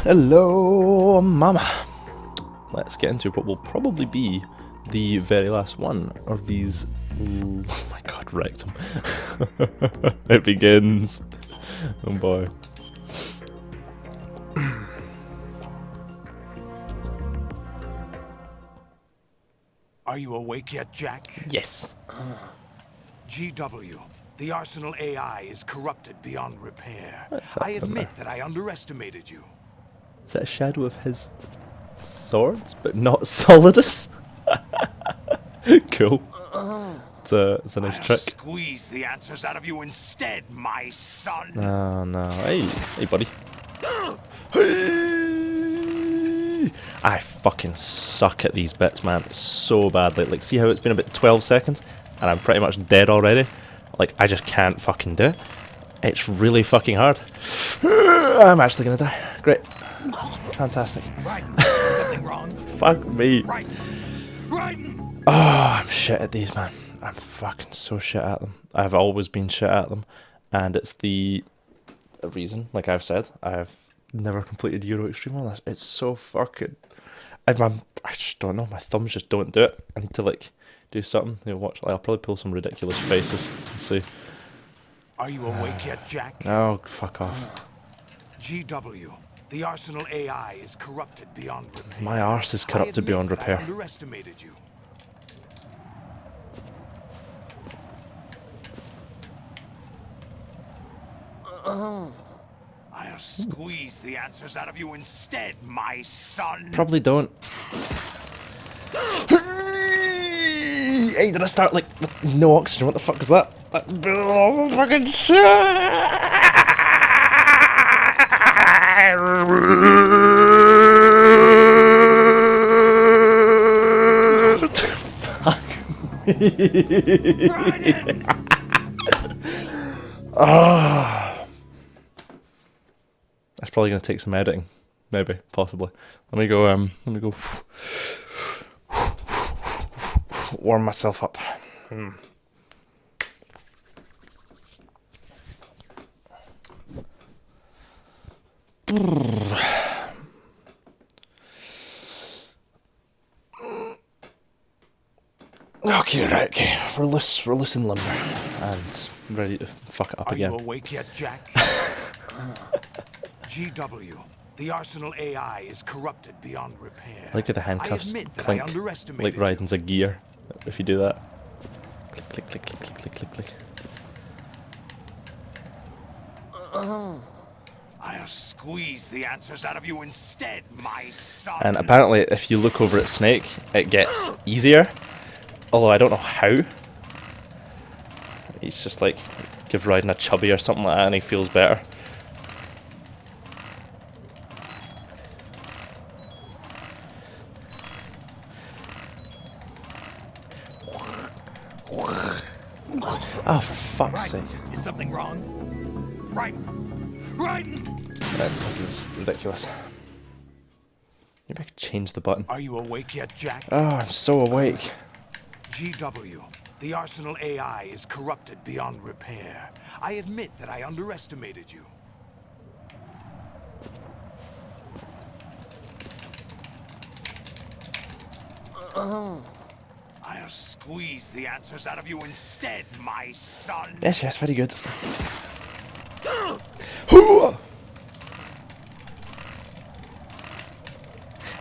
Hello, mama. Let's get into what will probably be the very last one of these. Oh my god, wrecked him. It begins. Oh boy. Are you awake yet, Jack? Yes. GW, the Arsenal AI is corrupted beyond repair. What's that I from admit there? that I underestimated you. Is that a shadow of his swords, but not Solidus? Cool. It's a nice I'll trick. squeeze the answers out of you instead, my son. Oh no. Hey buddy. Hey! I fucking suck at these bits, man. So badly. Like, see how it's been about 12 seconds? And I'm pretty much dead already? Like, I just can't fucking do it. It's really fucking hard. I'm actually gonna die. Great. Fantastic. Right. Something wrong. Fuck me. Right. Right. Oh, I'm shit at these, man. I'm fucking so shit at them. I've always been shit at them. And it's the reason, like I've said, I've never completed Euro Extreme on this. It's so fucking... I just don't know. My thumbs just don't do it. I need to, like, do something. You know, watch. Like, I'll probably pull some ridiculous faces and see. Are you awake yet, Jack? Oh, fuck off. GW, the Arsenal AI is corrupted beyond repair. My arse is corrupted beyond I repair. underestimated you. I'll squeeze the answers out of you instead, my son. Probably don't. Hey, did I start, like, with no oxygen? What the fuck was that? Oh, fucking shit! Fuck me. Oh. That's probably gonna take some editing, maybe, possibly. Let me go. Warm myself up. Okay, right, okay. We're loose in limber and ready to fuck it up Are again. you awake yet, Jack? GW, the Arsenal AI is corrupted beyond repair. Look at the handcuffs I admit that clink, I underestimated like riding's a gear, if you do that. Click, click, click, click, click, click, click, click. I'll squeeze the answers out of you instead, my son. And apparently, if you look over at Snake, it gets easier. Although I don't know how. He's just like, give Raiden a chubby or something like that and he feels better. Oh, for fuck's sake. Is something wrong? Right. Right. This is ridiculous. Maybe I could change the button. Are you awake yet, Jack? Oh, I'm so awake. GW, the Arsenal AI is corrupted beyond repair. I admit that I underestimated you. I'll squeeze the answers out of you instead, my son. Yes, yes, very good.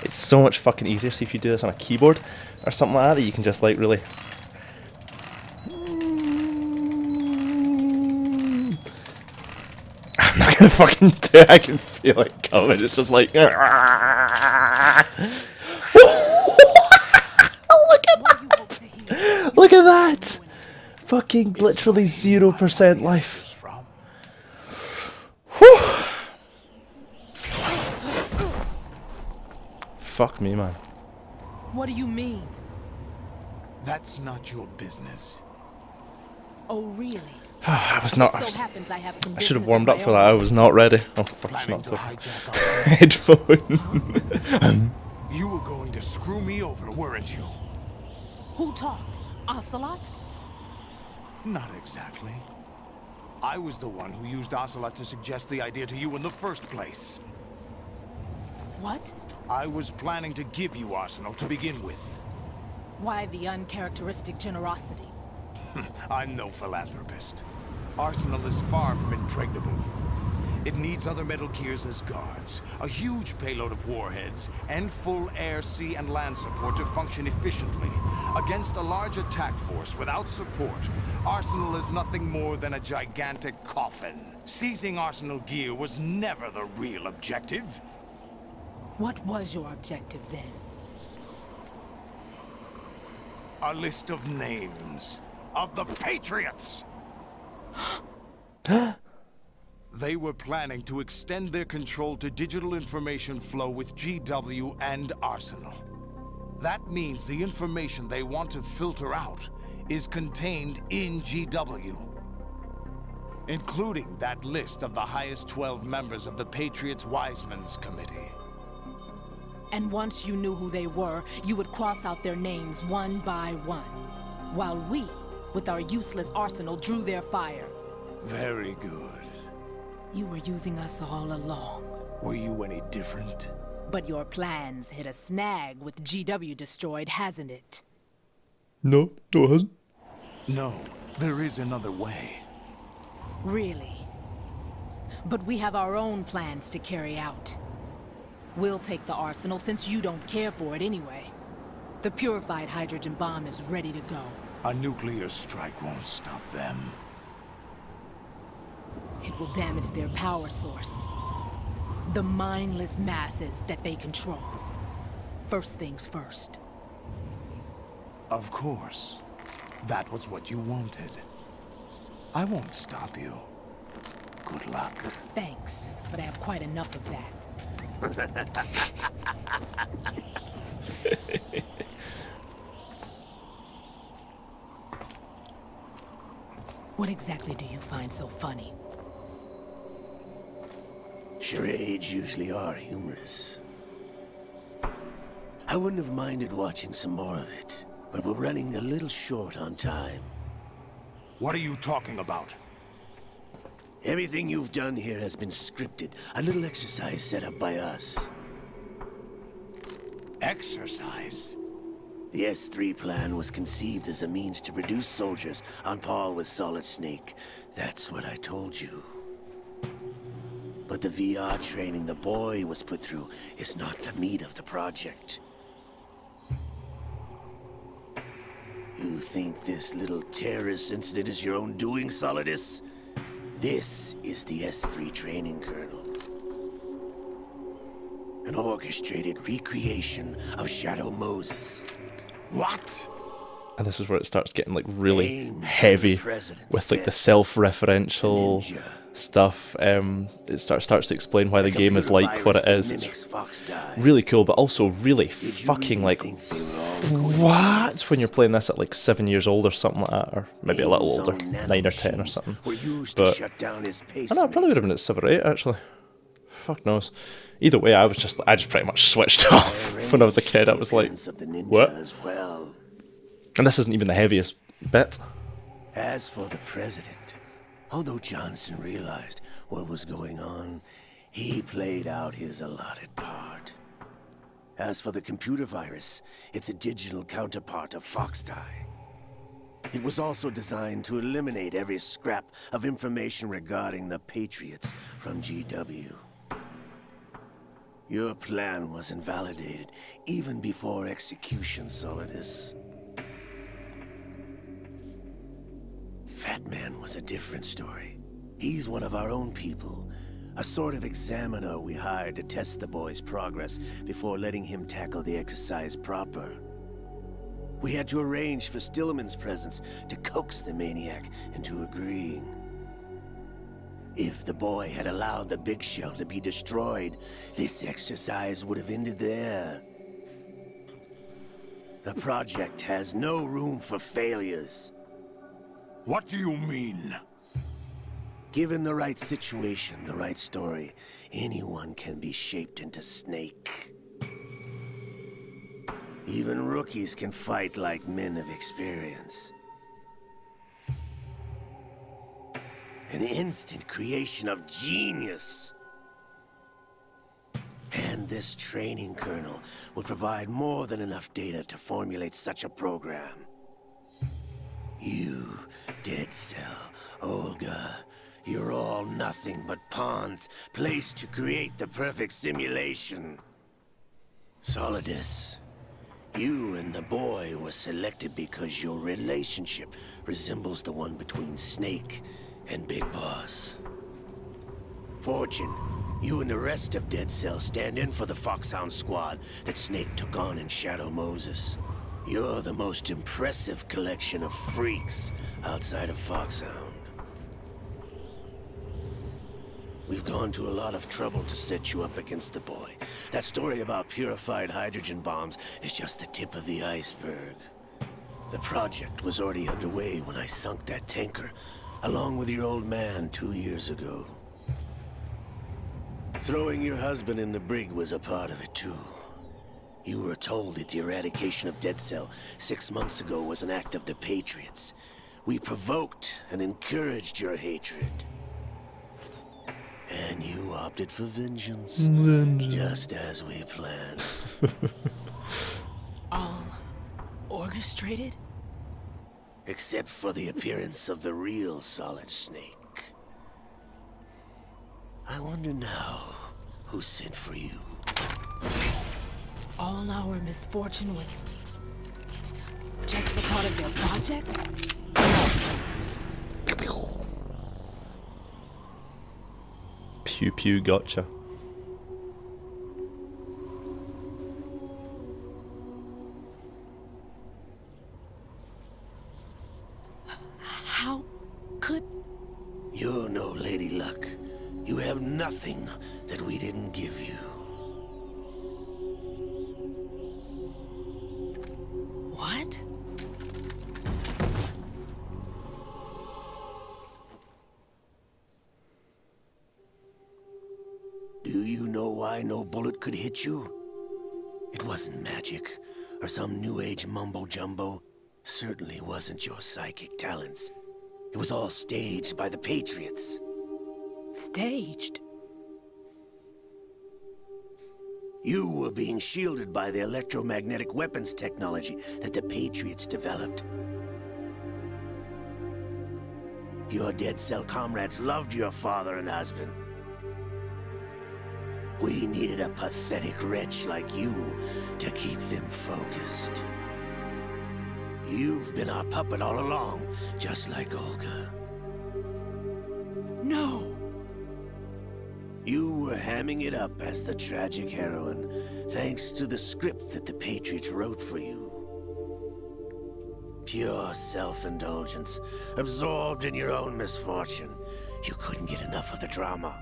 It's so much fucking easier. See if you do this on a keyboard or something like that, you can just like really. I'm not gonna fucking do it. I can feel it coming. It's just like. Look at that! Look at that! Fucking literally 0% life. Whew. Fuck me, man. What do you mean? That's not your business. Oh, really? I was not. So happens I have some I should have business warmed of up my for that. I own. was not ready. Oh, fuck, it's Planning not to talking. hijack our Headphone. You were going to screw me over, weren't you? Who talked? Ocelot? Not exactly. I was the one who used Ocelot to suggest the idea to you in the first place. What? I was planning to give you Arsenal to begin with. Why the uncharacteristic generosity? I'm no philanthropist. Arsenal is far from impregnable. It needs other Metal Gears as guards, a huge payload of warheads, and full air, sea, and land support to function efficiently. Against a large attack force without support, Arsenal is nothing more than a gigantic coffin. Seizing Arsenal gear was never the real objective. What was your objective then? A list of names of the Patriots! They were planning to extend their control to digital information flow with GW and Arsenal. That means the information they want to filter out is contained in GW, including that list of the highest 12 members of the Patriots Wiseman's Committee. And once you knew who they were, you would cross out their names one by one, while we, with our useless arsenal, drew their fire. Very good. You were using us all along. Were you any different? But your plans hit a snag with GW destroyed, hasn't it? No, no it hasn't. No, there is another way. Really? But we have our own plans to carry out. We'll take the arsenal since you don't care for it anyway. The purified hydrogen bomb is ready to go. A nuclear strike won't stop them. It will damage their power source. The mindless masses that they control. First things first. Of course. That was what you wanted. I won't stop you. Good luck. Thanks, but I have quite enough of that. What exactly do you find so funny? Charades usually are humorous. I wouldn't have minded watching some more of it, but we're running a little short on time. What are you talking about? Everything you've done here has been scripted, a little exercise set up by us. Exercise? The S3 plan was conceived as a means to produce soldiers on par with Solid Snake. That's what I told you. But the VR training the boy was put through is not the meat of the project. You think this little terrorist incident is your own doing, Solidus? This is the S3 training kernel. An orchestrated recreation of Shadow Moses. What? And this is where it starts getting like really Aimed at heavy the president's with like the fist. self-referential Ninja. stuff. It starts to explain why the game is Computer like what it virus is. that It's mimics Foxdie. really cool, but also really Did you fucking really like think they were all what when you're playing this at like 7 years old or something like that, or maybe a little Aim's older, own 9 or 10 or nanomachines something. were used But to shut down his I know, it pacemaker. probably would have been at 7 or 8 actually. Fuck knows. Either way, I just pretty much switched off when I was a kid. I was like, Champions of the ninja what? as well. And this isn't even the heaviest bit. As for the president, although Johnson realized what was going on, he played out his allotted part. As for the computer virus, it's a digital counterpart of Foxdie. It was also designed to eliminate every scrap of information regarding the Patriots from GW. Your plan was invalidated even before execution, Solidus. Fat Man was a different story. He's one of our own people, a sort of examiner we hired to test the boy's progress before letting him tackle the exercise proper. We had to arrange for Stillman's presence to coax the maniac into agreeing. If the boy had allowed the big shell to be destroyed, this exercise would have ended there. The project has no room for failures. What do you mean? Given the right situation, the right story, anyone can be shaped into Snake. Even rookies can fight like men of experience. An instant creation of genius. And this training kernel would provide more than enough data to formulate such a program. You, Dead Cell, Olga, you're all nothing but pawns placed to create the perfect simulation. Solidus, you and the boy were selected because your relationship resembles the one between Snake and Big Boss. Fortune, you and the rest of Dead Cell stand in for the Foxhound squad that Snake took on in Shadow Moses. You're the most impressive collection of freaks outside of Foxhound. We've gone to a lot of trouble to set you up against the boy. That story about purified hydrogen bombs is just the tip of the iceberg. The project was already underway when I sunk that tanker, along with your old man 2 years ago. Throwing your husband in the brig was a part of it too. You were told that the eradication of Dead Cell 6 months ago was an act of the Patriots. We provoked and encouraged your hatred. And you opted for vengeance, just as we planned. All orchestrated? Except for the appearance of the real Solid Snake. I wonder now who sent for you. All our misfortune was just a part of their project? Pew pew gotcha. How could... You're no Lady Luck. You have nothing that we didn't give you. What? Do you know why no bullet could hit you? It wasn't magic, or some new age mumbo-jumbo. Certainly wasn't your psychic talents. It was all staged by the Patriots. Staged? You were being shielded by the electromagnetic weapons technology that the Patriots developed. Your Dead Cell comrades loved your father and husband. We needed a pathetic wretch like you to keep them focused. You've been our puppet all along, just like Olga. No! You were hamming it up as the tragic heroine, thanks to the script that the Patriots wrote for you. Pure self-indulgence, absorbed in your own misfortune. You couldn't get enough of the drama.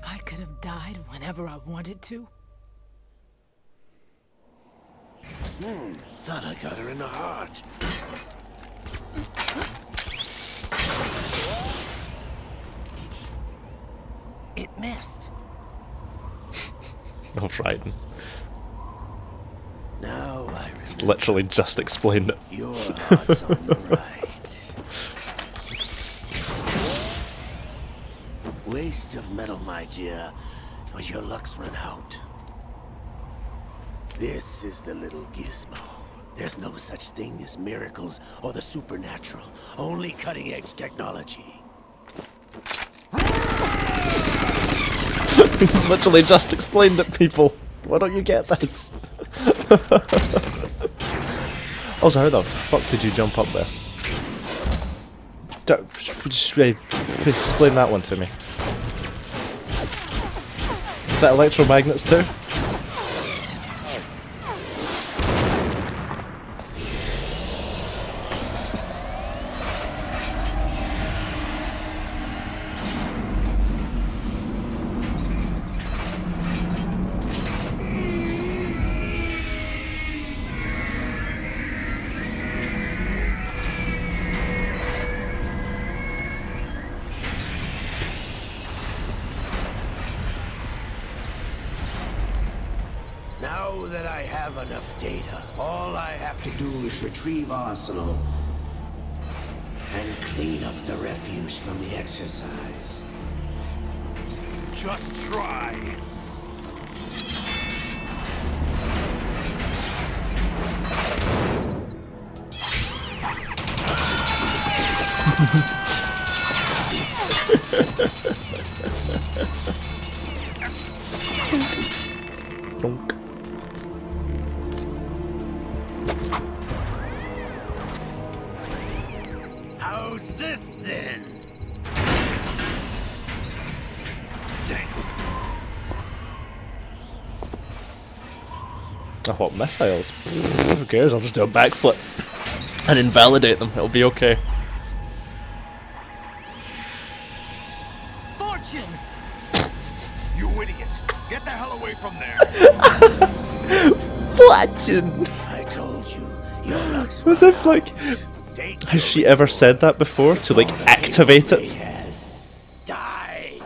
I could have died whenever I wanted to. Thought I got her in the heart. It missed. No frightened. Now I remember. Literally just explained it. Your heart's on the right. Waste of metal, my dear, but your luck's run out. This is the little gizmo. There's no such thing as miracles or the supernatural, only cutting-edge technology. He's literally just explained it, people. Why don't you get this? Also, how the fuck did you jump up there? Just explain that one to me. Is that electromagnets too? Now that I have enough data, all I have to do is retrieve Arsenal and clean up the refuse from the exercise. Just try. Donk. How's this then? Oh, what, missiles? Pfft, who cares? I'll just do a backflip and invalidate them. It'll be okay. Fortune! You idiot! Get the hell away from there! Fortune! I told you, your luck's As if, like, Take has she ever said that before? To, like, activate it? Yes. Die!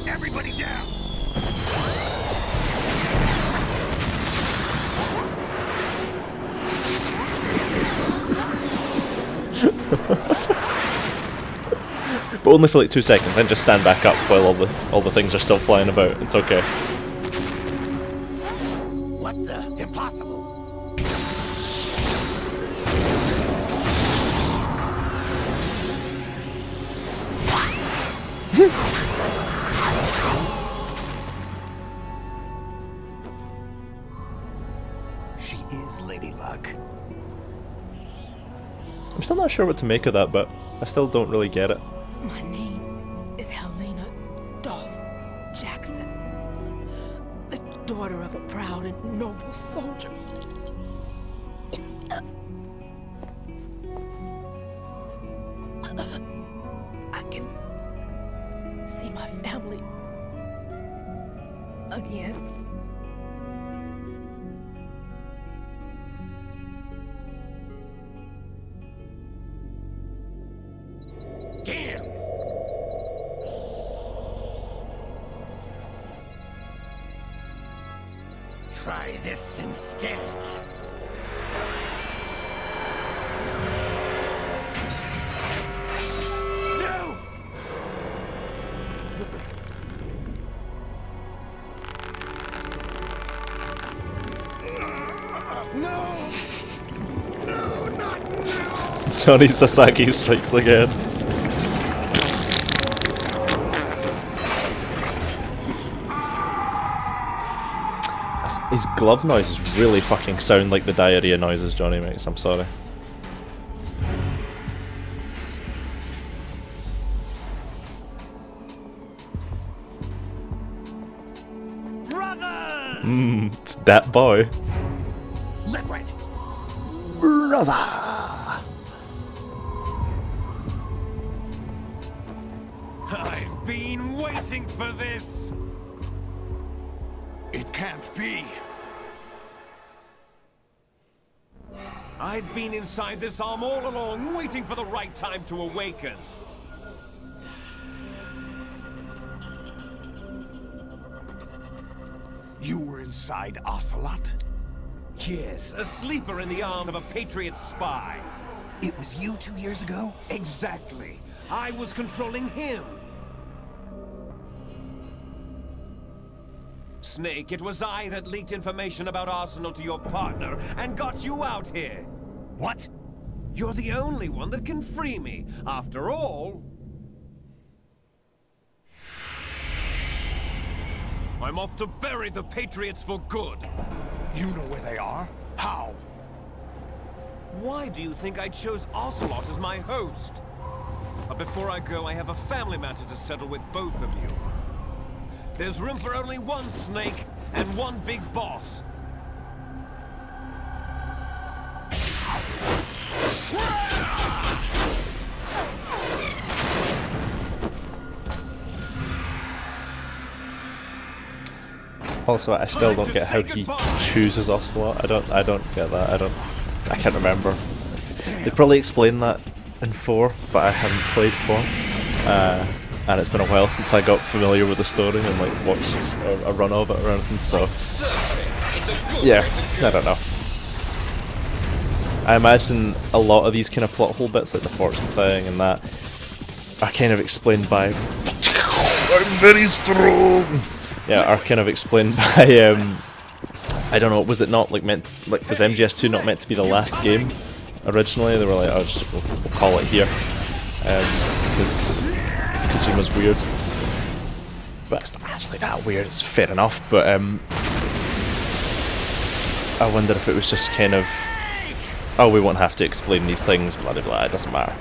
Everybody down! But only for like 2 seconds, then just stand back up while all the things are still flying about. It's okay. What the? Impossible! She is Lady Luck. I'm still not sure what to make of that, but I still don't really get it. My name is Helena Dolph Jackson, the daughter of a proud and noble soldier. I can see my family again. Damn! Try this instead. No! No! No, not now! Johnny Sasaki strikes again. His glove noises really fucking sound like the diarrhea noises Johnny makes, I'm sorry. Brothers! It's that boy. Let right. Brother! I've been waiting for this! It can't be. I've been inside this arm all along, waiting for the right time to awaken. You were inside Ocelot? Yes, a sleeper in the arm of a Patriot spy. It was you 2 years ago? Exactly. I was controlling him. Snake, it was I that leaked information about Arsenal to your partner and got you out here. What? You're the only one that can free me. After all, I'm off to bury the Patriots for good. You know where they are? How? Why do you think I chose Ocelot as my host? But before I go, I have a family matter to settle with both of you. There's room for only one Snake and one big boss. Also, I still don't get how he chooses Ocelot. I don't get that. I can't remember. They probably explained that in 4, but I haven't played 4. and it's been a while since I got familiar with the story and like watched a run of it or anything. So yeah, I don't know. I imagine a lot of these kind of plot hole bits, like the fortune thing and that, are kind of explained by I'm very strong. Yeah, are kind of explained by I don't know. Was it not like meant? Like, was MGS2 not meant to be the last game originally? They were like, "Oh, just we'll call it here," because Kojima's weird. But it's not actually that weird. It's fair enough. But I wonder if it was just kind of, oh, we won't have to explain these things. Blah blah blah. It doesn't matter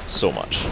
so much.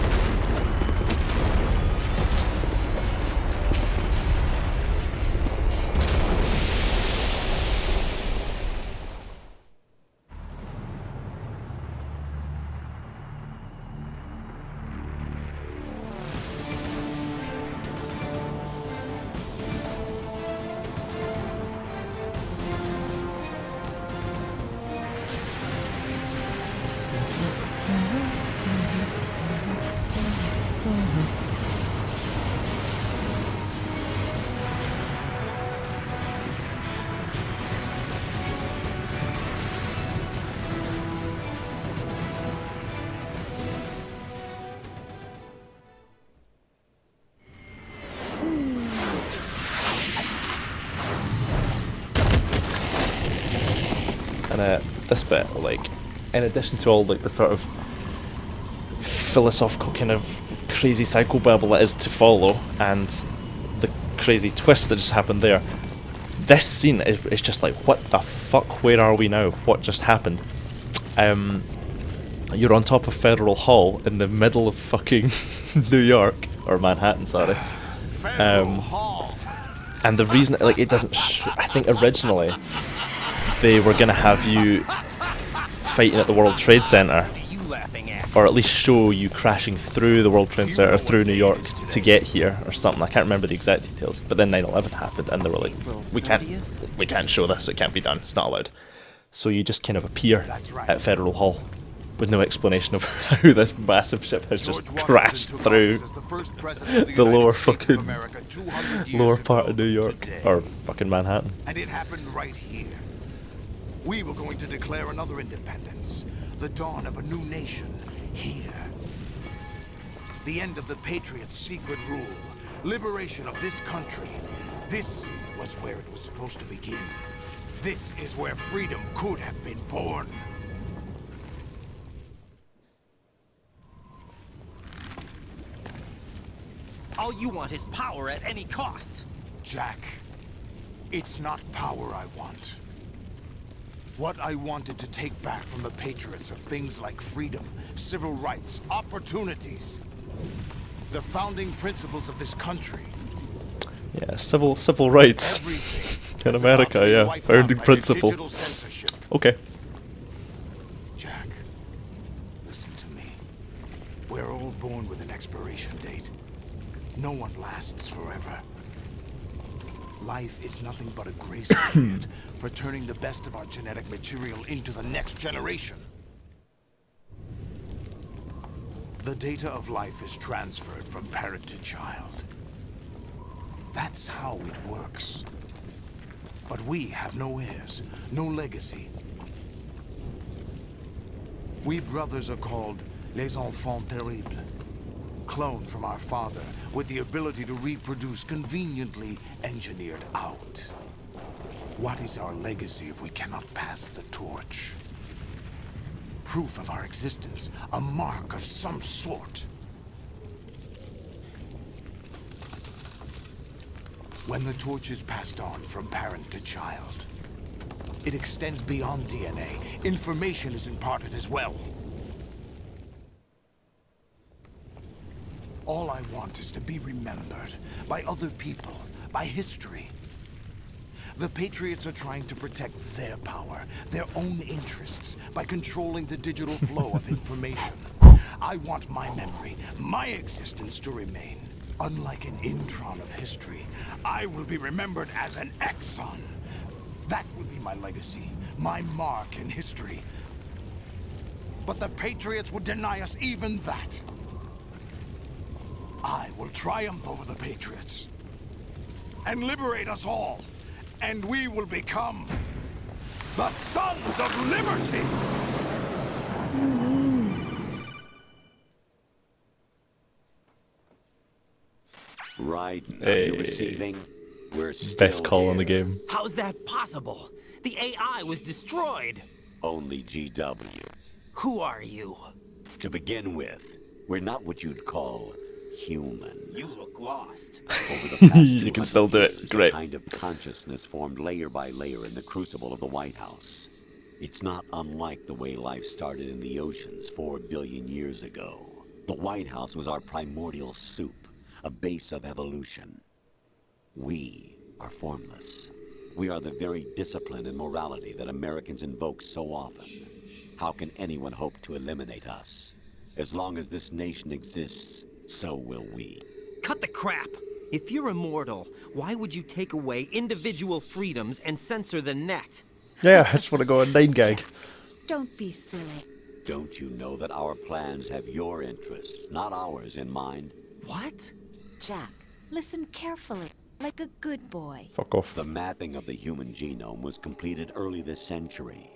And this bit, like, in addition to all like the sort of philosophical kind of crazy psychobabble that is to follow, and the crazy twist that just happened there, this scene is just like, what the fuck? Where are we now? What just happened? You're on top of Federal Hall in the middle of fucking New York, or Manhattan, sorry. And the reason, like, it doesn't. I think originally they were gonna have you fighting at the World Trade Center, or at least show you crashing through the World Trade Center through New York to get here, or something. I can't remember the exact details. But then 9/11 happened, and they were like, we can't show this. It can't be done. It's not allowed. So you just kind of appear at Federal Hall with no explanation of how this massive ship has just crashed through the lower fucking lower part of New York, or fucking Manhattan. And it happened right here. We were going to declare another independence, the dawn of a new nation, here. The end of the Patriots' secret rule, liberation of this country. This was where it was supposed to begin. This is where freedom could have been born. All you want is power at any cost. Jack, it's not power I want. What I wanted to take back from the Patriots are things like freedom, civil rights, opportunities. The founding principles of this country. Yeah, civil rights in America, yeah, founding principle. Okay. Jack, listen to me. We're all born with an expiration date. No one lasts forever. Life is nothing but a grace period for turning the best of our genetic material into the next generation. The data of life is transferred from parent to child. That's how it works. But we have no heirs, no legacy. We brothers are called les enfants terribles. Cloned from our father, with the ability to reproduce conveniently engineered out. What is our legacy if we cannot pass the torch? Proof of our existence, a mark of some sort. When the torch is passed on from parent to child, it extends beyond DNA. Information is imparted as well. All I want is to be remembered by other people, by history. The Patriots are trying to protect their power, their own interests, by controlling the digital flow of information. I want my memory, my existence to remain. Unlike an intron of history, I will be remembered as an exon. That will be my legacy, my mark in history. But the Patriots would deny us even that. I will triumph over the Patriots and liberate us all, and we will become the Sons of Liberty! Raiden, are Hey. you receiving? We're still Best call here. on the game. How's that possible? The AI was destroyed. Only GW. Who are you? To begin with, we're not what you'd call human. You look lost. Over the past You can still do it. 200 years, Great. A kind of consciousness formed layer by layer in the crucible of the White House. It's not unlike the way life started in the oceans 4 billion years ago. The White House was our primordial soup, a base of evolution. We are formless. We are the very discipline and morality that Americans invoke so often. How can anyone hope to eliminate us? As long as this nation exists, so will we. Cut the crap. If you're immortal, why would you take away individual freedoms and censor the net? Yeah, I just want to go on 9gag. Don't be silly. Don't you know that our plans have your interests, not ours, in mind? What? Jack, listen carefully, like a good boy. Fuck off. The mapping of the human genome was completed early this century.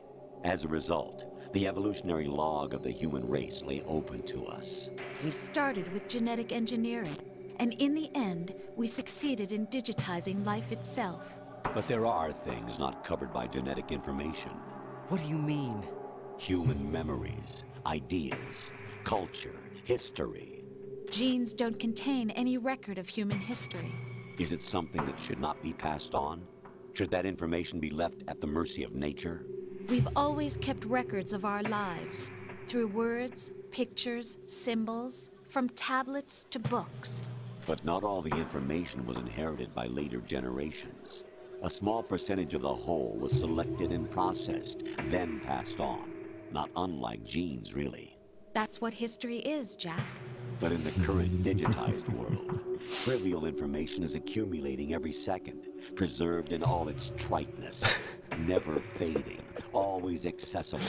As a result, the evolutionary log of the human race lay open to us. We started with genetic engineering, and in the end, we succeeded in digitizing life itself. But there are things not covered by genetic information. What do you mean? Human memories, ideas, culture, history. Genes don't contain any record of human history. Is it something that should not be passed on? Should that information be left at the mercy of nature? We've always kept records of our lives, through words, pictures, symbols, from tablets to books. But not all the information was inherited by later generations. A small percentage of the whole was selected and processed, then passed on. Not unlike genes, really. That's what history is, Jack. But in the current digitized world, trivial information is accumulating every second, preserved in all its triteness, never fading, always accessible.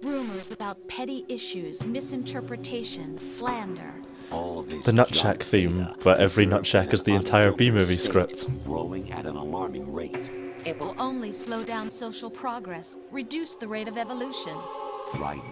Rumors about petty issues, misinterpretations, slander. All this The Nutshack junk theme, data but every preserved in Nutshack is the an entire unfiltered B-movie state, script. growing at an alarming rate. It will only slow down social progress, reduce the rate of evolution. Right.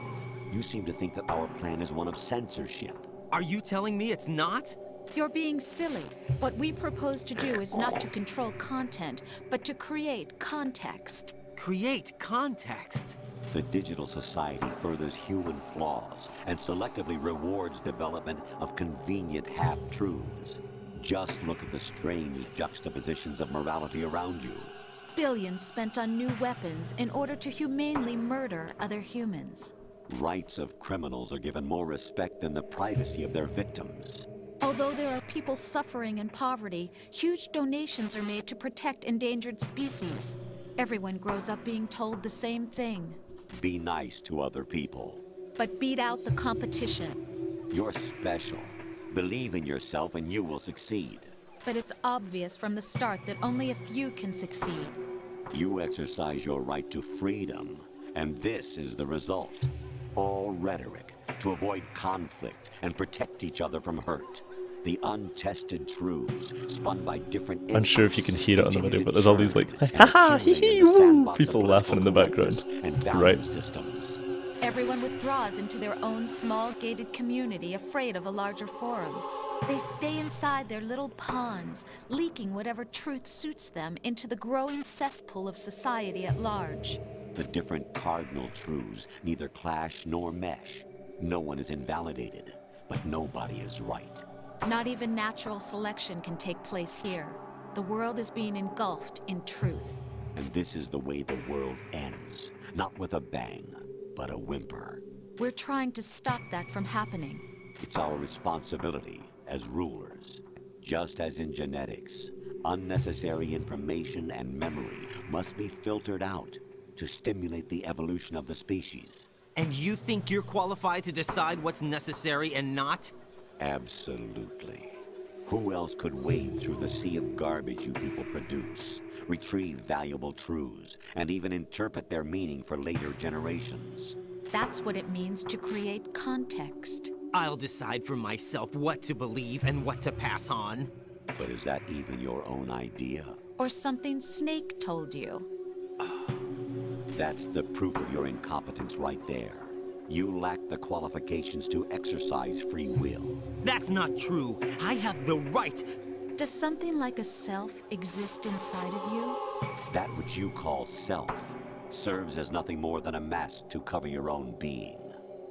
You seem to think that our plan is one of censorship. Are you telling me it's not? You're being silly. What we propose to do is not to control content, but to create context. Create context. The digital society furthers human flaws and selectively rewards development of convenient half-truths. Just look at the strange juxtapositions of morality around you. Billions spent on new weapons in order to humanely murder other humans. Rights of criminals are given more respect than the privacy of their victims. Although there are people suffering in poverty, huge donations are made to protect endangered species. Everyone grows up being told the same thing. Be nice to other people. But beat out the competition. You're special. Believe in yourself and you will succeed. But it's obvious from the start that only a few can succeed. You exercise your right to freedom, and this is the result. All rhetoric to avoid conflict and protect each other from hurt. The untested truths spun by different Unsure if you can hear it on the continue video, to but there's all these like, churn and haha, accumulate hee in the woo, sandbox of people laughing in the political background. correctness and value Right. systems. Everyone withdraws into their own small gated community, afraid of a larger forum. They stay inside their little ponds, leaking whatever truth suits them into the growing cesspool of society at large. The different cardinal truths neither clash nor mesh. No one is invalidated, but nobody is right. Not even natural selection can take place here. The world is being engulfed in truth. And this is the way the world ends. Not with a bang, but a whimper. We're trying to stop that from happening. It's our responsibility as rulers. Just as in genetics, unnecessary information and memory must be filtered out to stimulate the evolution of the species. And you think you're qualified to decide what's necessary and not? Absolutely. Who else could wade through the sea of garbage you people produce, retrieve valuable truths, and even interpret their meaning for later generations? That's what it means to create context. I'll decide for myself what to believe and what to pass on. But is that even your own idea? Or something Snake told you. That's the proof of your incompetence right there. You lack the qualifications to exercise free will. That's not true. I have the right. Does something like a self exist inside of you? That which you call self serves as nothing more than a mask to cover your own being.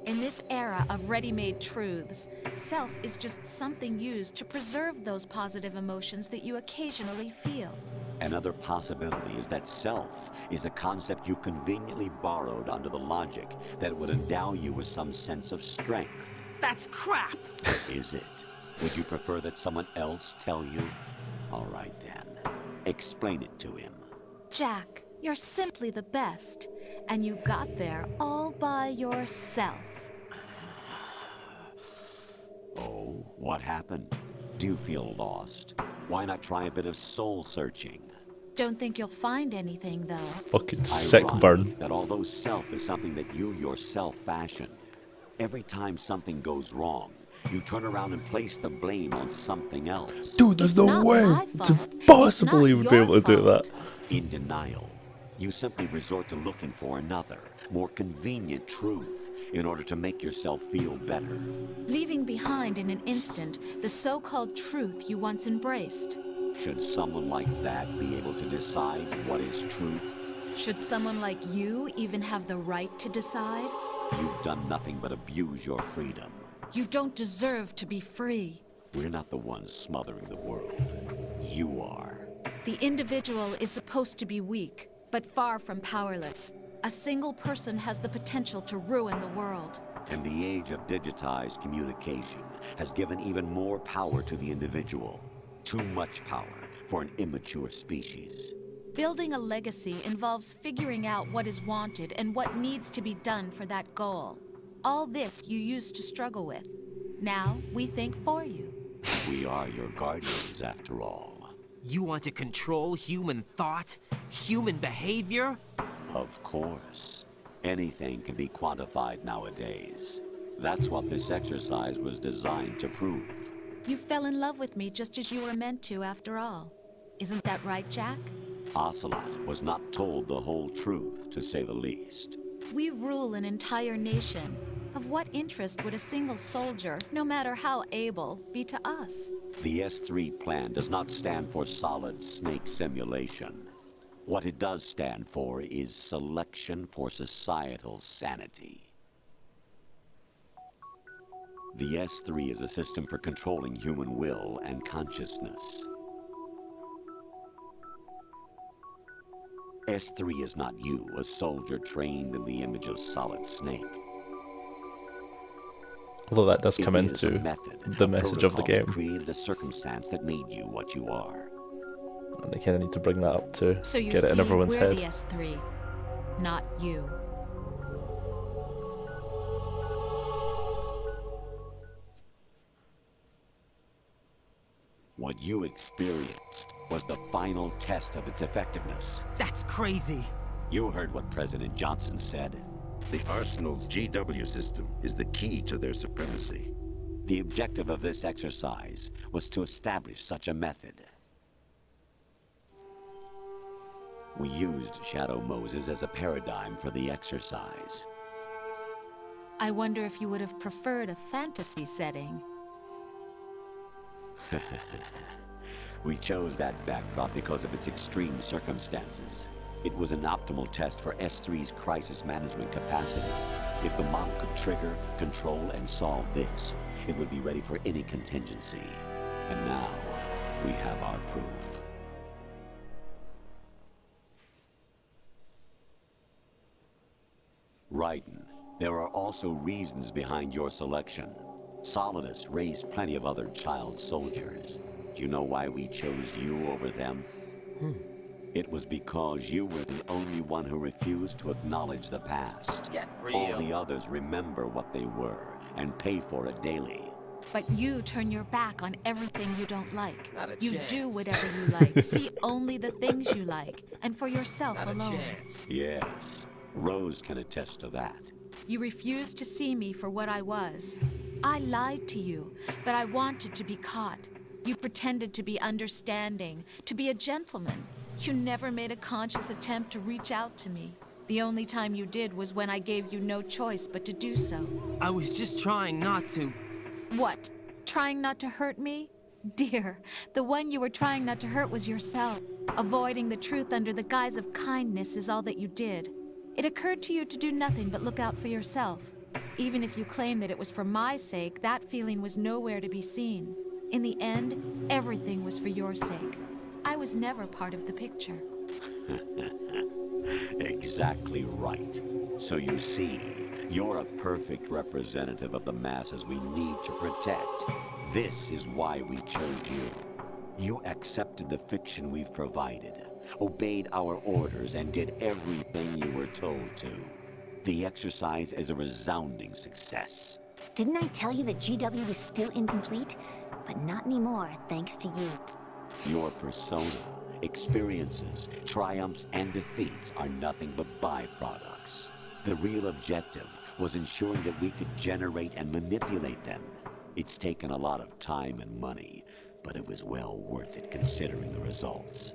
In this era of ready-made truths, self is just something used to preserve those positive emotions that you occasionally feel. Another possibility is that self is a concept you conveniently borrowed under the logic that it would endow you with some sense of strength. That's crap! Is it? Would you prefer that someone else tell you? All right then. Explain it to him. Jack, you're simply the best, and you got there all by yourself. Oh, what happened? Do you feel lost? Why not try a bit of soul searching? Don't think you'll find anything, though. Fucking sick Ironic burn. that although self is something that you yourself fashioned, every time something goes wrong, you turn around and place the blame on something else. Dude, there's It's no not way. my It's fault. impossible It's he not would be able your to do fault. that. In denial, you simply resort to looking for another, more convenient truth in order to make yourself feel better. Leaving behind in an instant the so-called truth you once embraced. Should someone like that be able to decide what is truth? Should someone like you even have the right to decide? You've done nothing but abuse your freedom. You don't deserve to be free. We're not the ones smothering the world. You are. The individual is supposed to be weak, but far from powerless. A single person has the potential to ruin the world. And the age of digitized communication has given even more power to the individual. Too much power for an immature species. Building a legacy involves figuring out what is wanted and what needs to be done for that goal. All this you used to struggle with. Now we think for you. We are your guardians, after all. You want to control human thought? Human behavior? Of course. Anything can be quantified nowadays. That's what this exercise was designed to prove. You fell in love with me just as you were meant to, after all. Isn't that right, Jack? Ocelot was not told the whole truth, to say the least. We rule an entire nation. Of what interest would a single soldier, no matter how able, be to us? The S3 plan does not stand for solid snake simulation. What it does stand for is selection for societal sanity. The S3 is a system for controlling human will and consciousness. S3 is not you, a soldier trained in the image of Solid Snake. Although that does come It is a into method, the a message of the protocol game. that created a circumstance that made you what you are. And they kind of need to bring that up to So you get it in see, everyone's we're head. the S3, not you. What you experienced was the final test of its effectiveness. That's crazy. You heard what President Johnson said. The Arsenal's GW system is the key to their supremacy. The objective of this exercise was to establish such a method. We used Shadow Moses as a paradigm for the exercise. I wonder if you would have preferred a fantasy setting. We chose that backdrop because of its extreme circumstances. It was an optimal test for S3's crisis management capacity. If the model could trigger, control, and solve this, it would be ready for any contingency. And now, we have our proof. Raiden, there are also reasons behind your selection. Solidus raised plenty of other child soldiers. Do you know why we chose you over them? It was because you were the only one who refused to acknowledge the past. Get All real. the others remember what they were and pay for it daily. But you turn your back on everything you don't like. Not a You chance. do whatever you like. See only the things you like, and for yourself Not a alone. chance. Yes, Rose can attest to that. You refused to see me for what I was. I lied to you, but I wanted to be caught. You pretended to be understanding, to be a gentleman. You never made a conscious attempt to reach out to me. The only time you did was when I gave you no choice but to do so. I was just trying not to. What? Trying not to hurt me? Dear, the one you were trying not to hurt was yourself. Avoiding the truth under the guise of kindness is all that you did. It occurred to you to do nothing but look out for yourself. Even if you claim that it was for my sake, that feeling was nowhere to be seen. In the end, everything was for your sake. I was never part of the picture. Exactly right. So you see, you're a perfect representative of the masses we need to protect. This is why we chose you. You accepted the fiction we've provided, obeyed our orders, and did everything you were told to. The exercise is a resounding success. Didn't I tell you that GW is still incomplete? But not anymore, thanks to you. Your persona, experiences, triumphs, and defeats are nothing but byproducts. The real objective was ensuring that we could generate and manipulate them. It's taken a lot of time and money, but it was well worth it considering the results.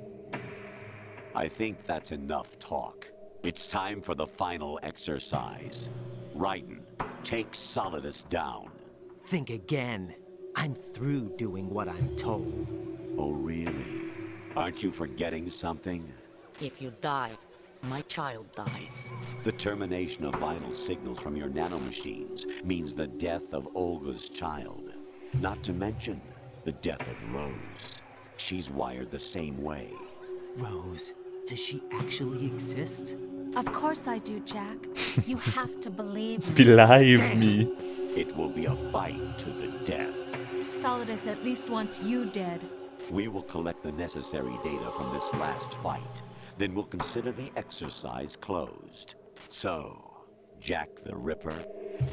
I think that's enough talk. It's time for the final exercise. Raiden, take Solidus down. Think again. I'm through doing what I'm told. Oh, really? Aren't you forgetting something? If you die, my child dies. The termination of vital signals from your nanomachines means the death of Olga's child. Not to mention the death of Rose. She's wired the same way. Rose, does she actually exist? Of course I do, Jack. You have to believe me. Believe me. It will be a fight to the death. Solidus at least wants you dead. We will collect the necessary data from this last fight. Then we'll consider the exercise closed. So, Jack the Ripper,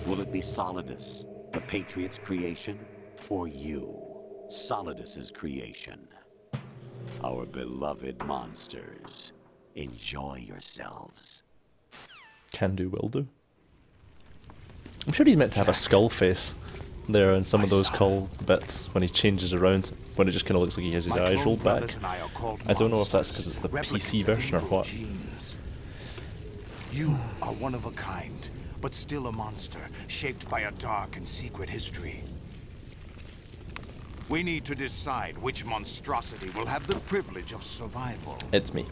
will it be Solidus, the Patriot's creation, or you, Solidus's creation? Our beloved monsters, enjoy yourselves. Can do, will do. I'm sure he's meant to have a skull face there in some of those call bits when he changes around, when it just kind of looks like he has his eyes rolled back. I don't know if that's because it's the PC version or what. You are one of a kind, but still a monster, shaped by a dark and secret history. We need to decide which monstrosity will have the privilege of survival. It's me.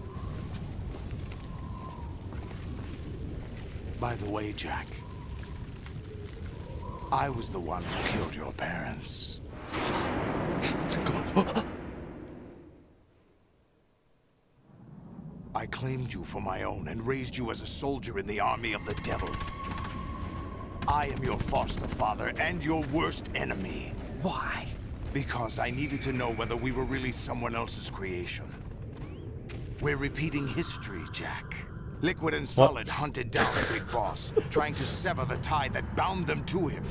By the way, Jack, I was the one who killed your parents. I claimed you for my own and raised you as a soldier in the army of the devil. I am your foster father and your worst enemy. Why? Because I needed to know whether we were really someone else's creation. We're repeating history, Jack. Liquid and Solid hunted down the Big Boss, trying to sever the tie that bound them to him.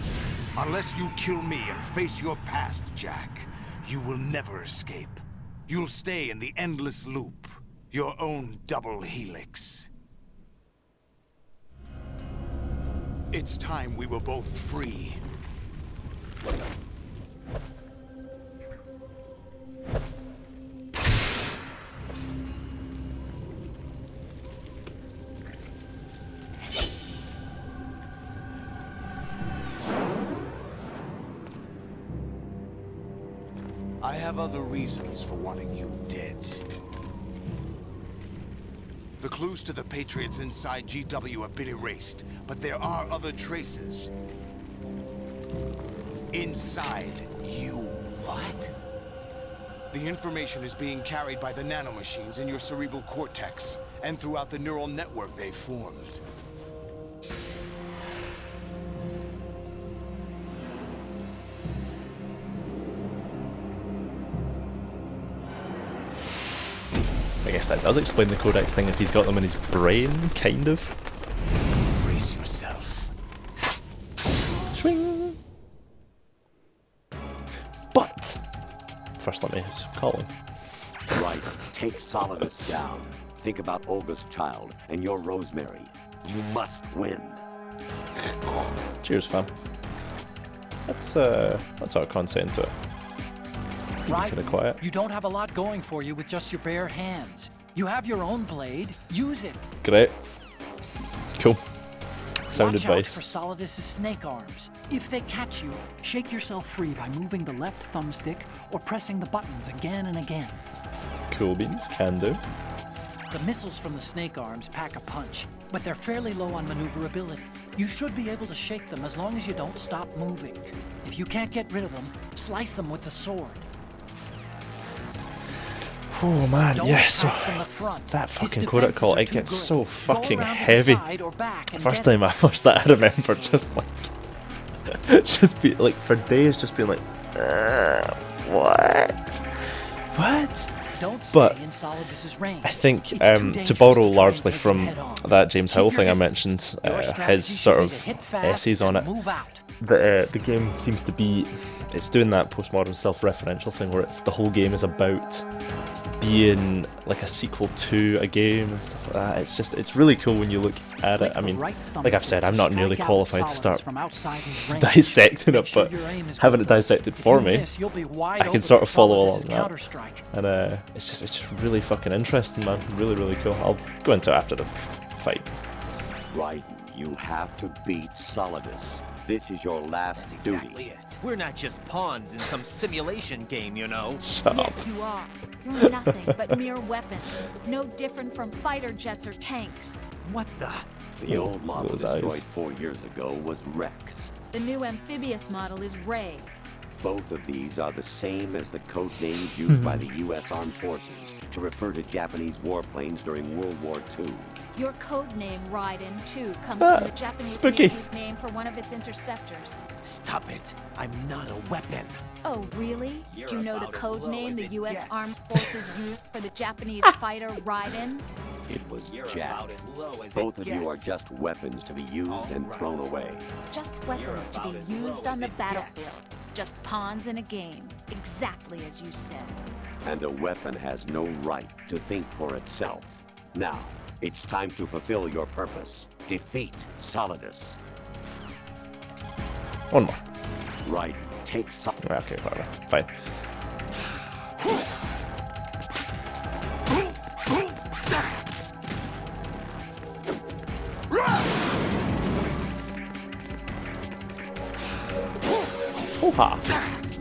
Unless you kill me and face your past, Jack, you will never escape. You'll stay in the endless loop, your own double helix. It's time we were both free. I have other reasons for wanting you dead. The clues to the Patriots inside GW have been erased, but there are other traces. Inside you. What? The information is being carried by the nanomachines in your cerebral cortex, and throughout the neural network they've formed. I guess that does explain the codec thing if he's got them in his brain, kind of. Brace yourself. Swing! But first let me call him. Right, take Solidus down. Think about Olga's child and your Rosemary. You must win. Cheers, fam. Let's our consent into it. Right. Kinda quiet. You don't have a lot going for you with just your bare hands. You have your own blade. Use it. Great. Cool. Sound Watch advice. out for Solidus' snake arms. If they catch you, shake yourself free by moving the left thumbstick or pressing the buttons again and again. Cool beans, can do. The missiles from the snake arms pack a punch, but they're fairly low on maneuverability. You should be able to shake them as long as you don't stop moving. If you can't get rid of them, slice them with the sword. Oh man, Don't yes. attack from the front. That His fucking defenses call, are it too gets good. so Go fucking around to the heavy. side or back and First get time I watched that, I remember just like, just be like for days, just being like, what? Don't But stay in Solidus's range. I think It's too to dangerous borrow to try and largely take from him head on. that James Howell Keep your thing I distance. mentioned, Your strategy his should sort be of to hit fast essays on it. and move out. The game seems to be, it's doing that postmodern self-referential thing where it's the whole game is about being like a sequel to a game and stuff like that. It's just, it's really cool when you look at it. I mean, like I've said, I'm not nearly qualified to start dissecting it, but having it dissected for me, I can sort of follow along that. And it's just really fucking interesting, man. Really, really cool. I'll go into it after the fight. Raiden, you have to beat Solidus. This is your last duty. We're not just pawns in some simulation game, you know. Shut up. Yes, you are. You're nothing but mere weapons. No different from fighter jets or tanks. What the? The old model Those eyes. destroyed 4 years ago was Rex. The new amphibious model is Ray. Both of these are the same as the code names used by the U.S. Armed Forces to refer to Japanese warplanes during World War II. Your code name, Raiden, too, comes Ah, from the Japanese spooky. Navy's name for one of its interceptors. Stop it. I'm not a weapon. Oh, really? You're Do you know the about as code low name as the it U.S. gets. Armed Forces used for the Japanese fighter Raiden? It was You're Jack. about as low as Both it of you are gets. just weapons to be used and thrown away. Just weapons to be about as used low on as the it battlefield. gets. Just pawns in a game. Exactly as you said. And a weapon has no right to think for itself. Now, it's time to fulfill your purpose. Defeat Solidus. One more. Right, take Solidus. Okay, whatever. Fine. Hoo-ha!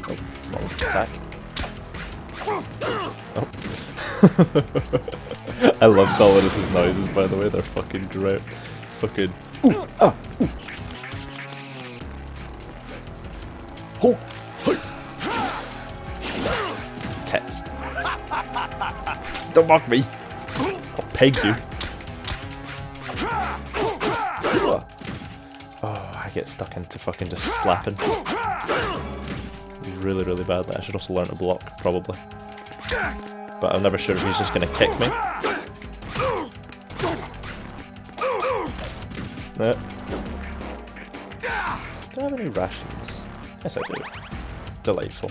Oh, wrong attack. Oh. I love Solidus' noises, by the way. They're fucking great. Fucking. Ooh, ah, ooh. Oh, hey. Tits. Don't mock me. I'll peg you. Oh, I get stuck into fucking just slapping. Really, really badly. I should also learn to block, probably. But I'm never sure if he's just gonna kick me. No. Do I have any rations? Yes, I do. Delightful.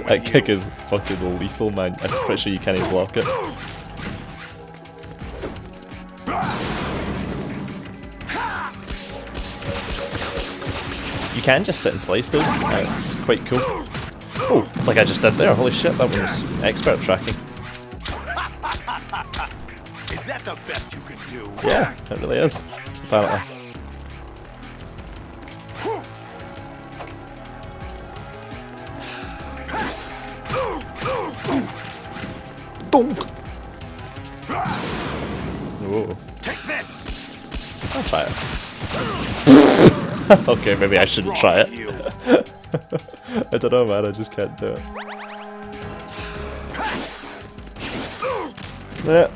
That kick is fucking lethal, man. I'm pretty sure you can't even block it. You can just sit and slice those. It's quite cool. Oh, like I just did there. Holy shit, that was expert tracking. Is that the best you can do? Yeah, it really is. Apparently. Donk! Whoa. Take this. I'll try it. Okay, maybe I shouldn't try it. I don't know, man. I just can't do it. Yeah.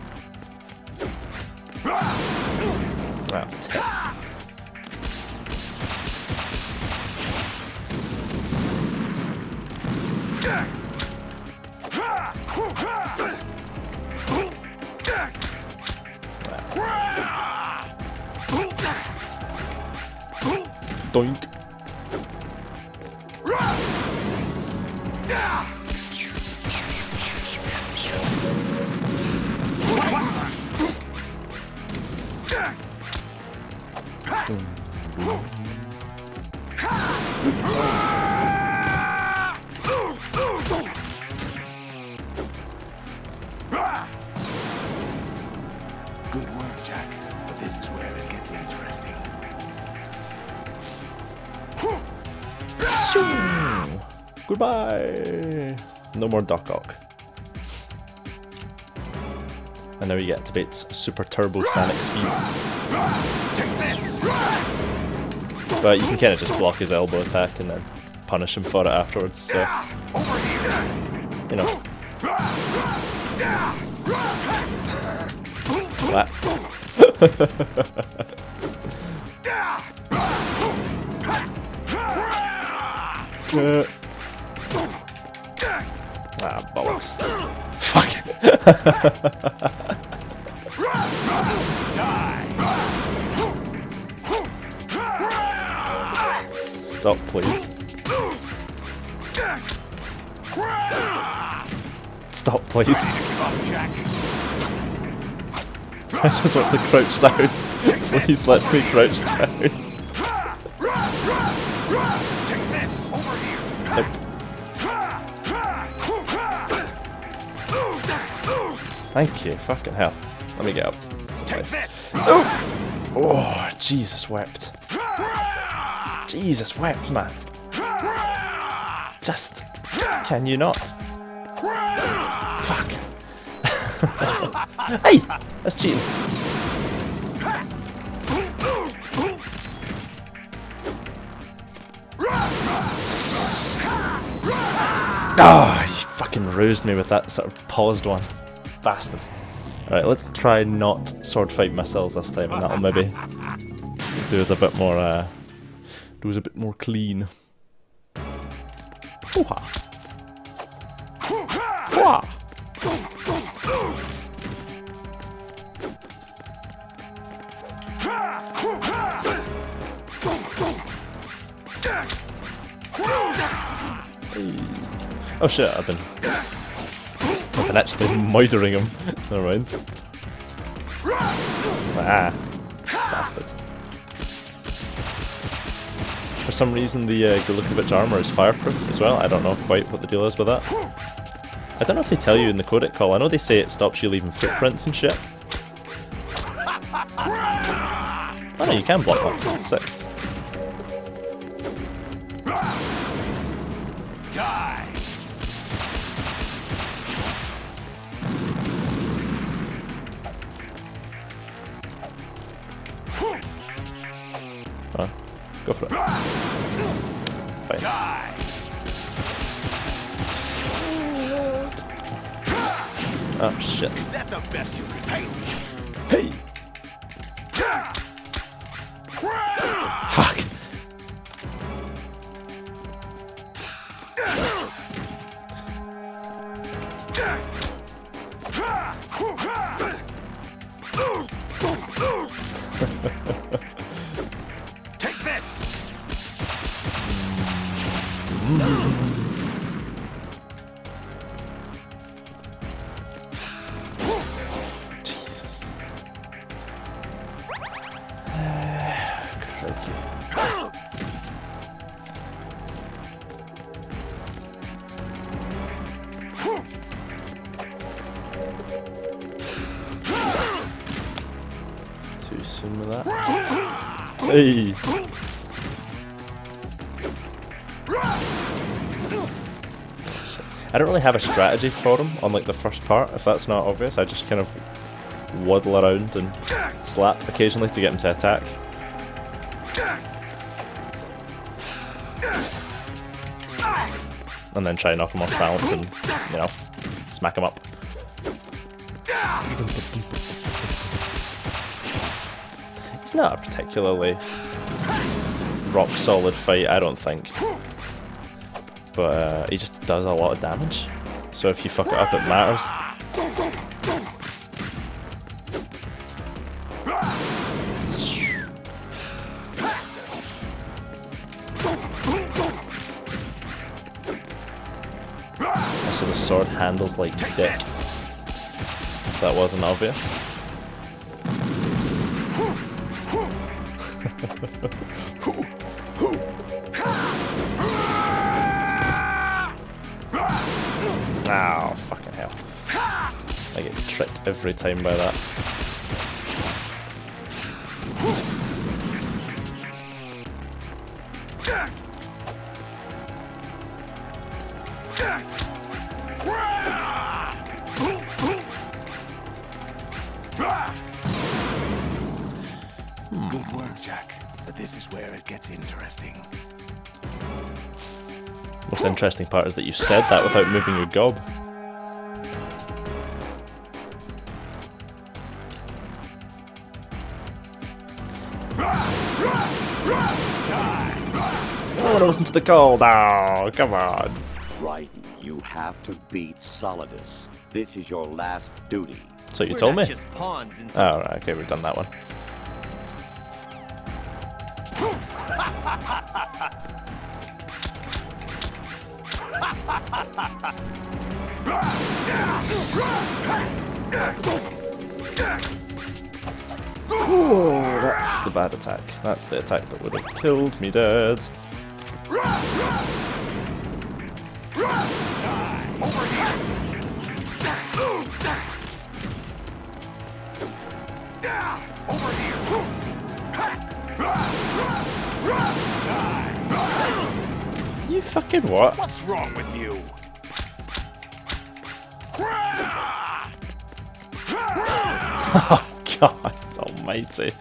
Ah, tits. Doink. Goodbye. No more Doc Ock. And now you get activates super turbo sonic speed. But you can kind of just block his elbow attack and then punish him for it afterwards, so... You know. That. Ah, bollocks. Fuck. Stop, please. Stop, please. I just want to crouch down. Please let me crouch down. Nope. Thank you, fucking hell. Let me get up. Okay. Oh, Jesus wept. Jesus wept, man. Just, can you not? Fuck. Hey, that's cheating. Ah, you fucking rused me with that sort of paused one. Bastard. Alright, let's try not sword fight missiles this time, and that'll maybe do us a bit more clean. Ooh-ha. Ooh-ha. Oh shit, I've been actually murdering him. Never mind. Ah, bastard. For some reason the Golukovich armor is fireproof as well. I don't know quite what the deal is with that. I don't know if they tell you in the codec call. I know they say it stops you leaving footprints and shit. Oh no, you can block that. Sick. Oh, go for it. Fine. Oh shit. Is that the best you can pay? Hey! Fuck! Take this! Jesus. Too soon with that. Hey! I don't really have a strategy for him on like the first part, if that's not obvious. I just kind of waddle around and slap occasionally to get him to attack. And then try and knock him off balance and, you know, smack him up. It's not a particularly rock solid fight, I don't think. But he just does a lot of damage. So if you fuck it up, it matters. Also, the sword handles like dick. If that wasn't obvious. Ow, fucking hell. I get tricked every time by that. Good work, Jack. But this is where it gets interesting. Most interesting part is that you said that without moving your gob. Oh, I wasn't to the cold. Oh, come on. Right, you have to beat Solidus. This is your last duty. So you We're told not me? just pawns in Oh, some right, okay, we've done that one. Oh, that's the bad attack. That's the attack that would have killed me dead. You fucking what? What's wrong with you? Oh God almighty.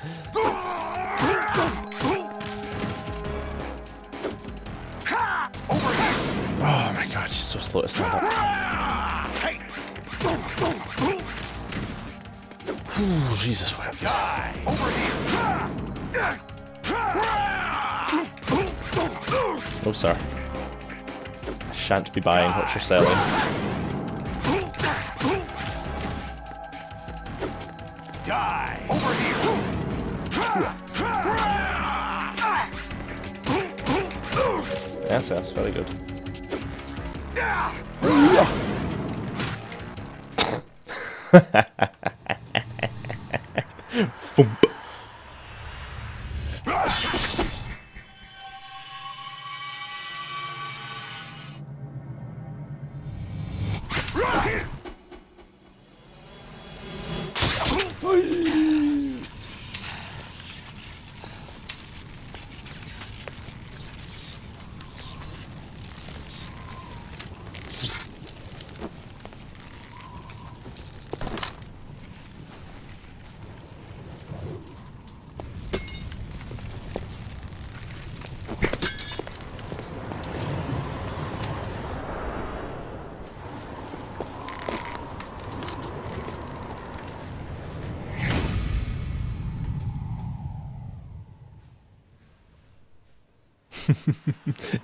Oh my God, she's so slow to stand up. Ooh, Jesus wept. No sir. I shan't be buying what you're selling. Die! Over here! Yes, yes, very good. Thump.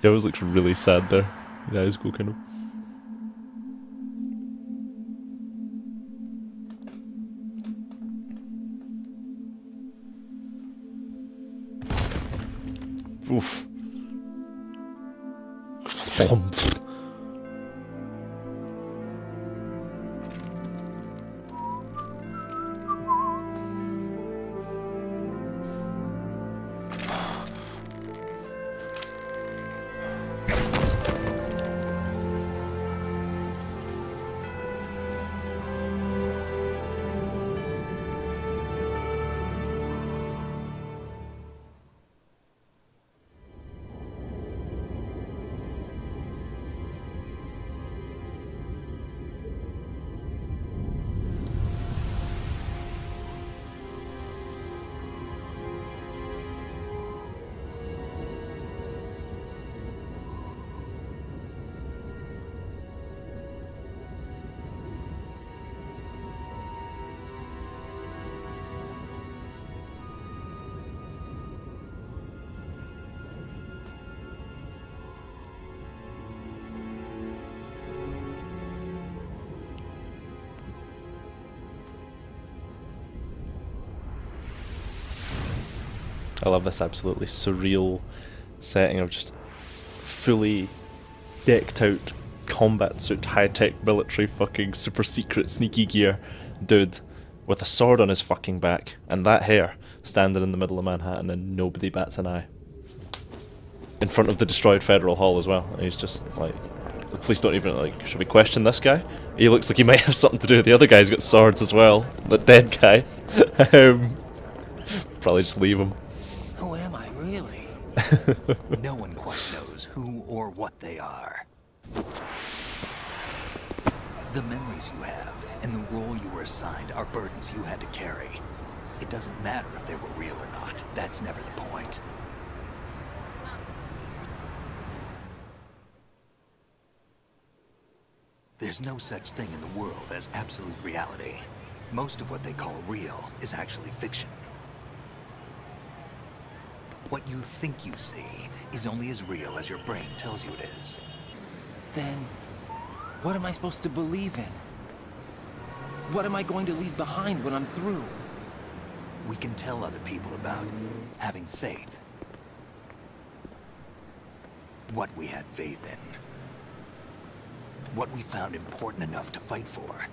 He always looks really sad there. Yeah, he's cool, kind of. Oof. Thump. I love this absolutely surreal setting of just fully decked out combat suit, high-tech military fucking super secret sneaky gear dude with a sword on his fucking back and that hair standing in the middle of Manhattan and nobody bats an eye. In front of the destroyed Federal Hall as well. And he's just like, the police don't even like, should we question this guy? He looks like he might have something to do with the other guy's got swords as well. The dead guy. Probably just leave him. Who am I, really? No one quite knows who or what they are. The memories you have and the role you were assigned are burdens you had to carry. It doesn't matter if they were real or not. That's never the point. There's no such thing in the world as absolute reality. Most of what they call real is actually fiction. What you think you see is only as real as your brain tells you it is. Then, what am I supposed to believe in? What am I going to leave behind when I'm through? We can tell other people about having faith. What we had faith in. What we found important enough to fight for.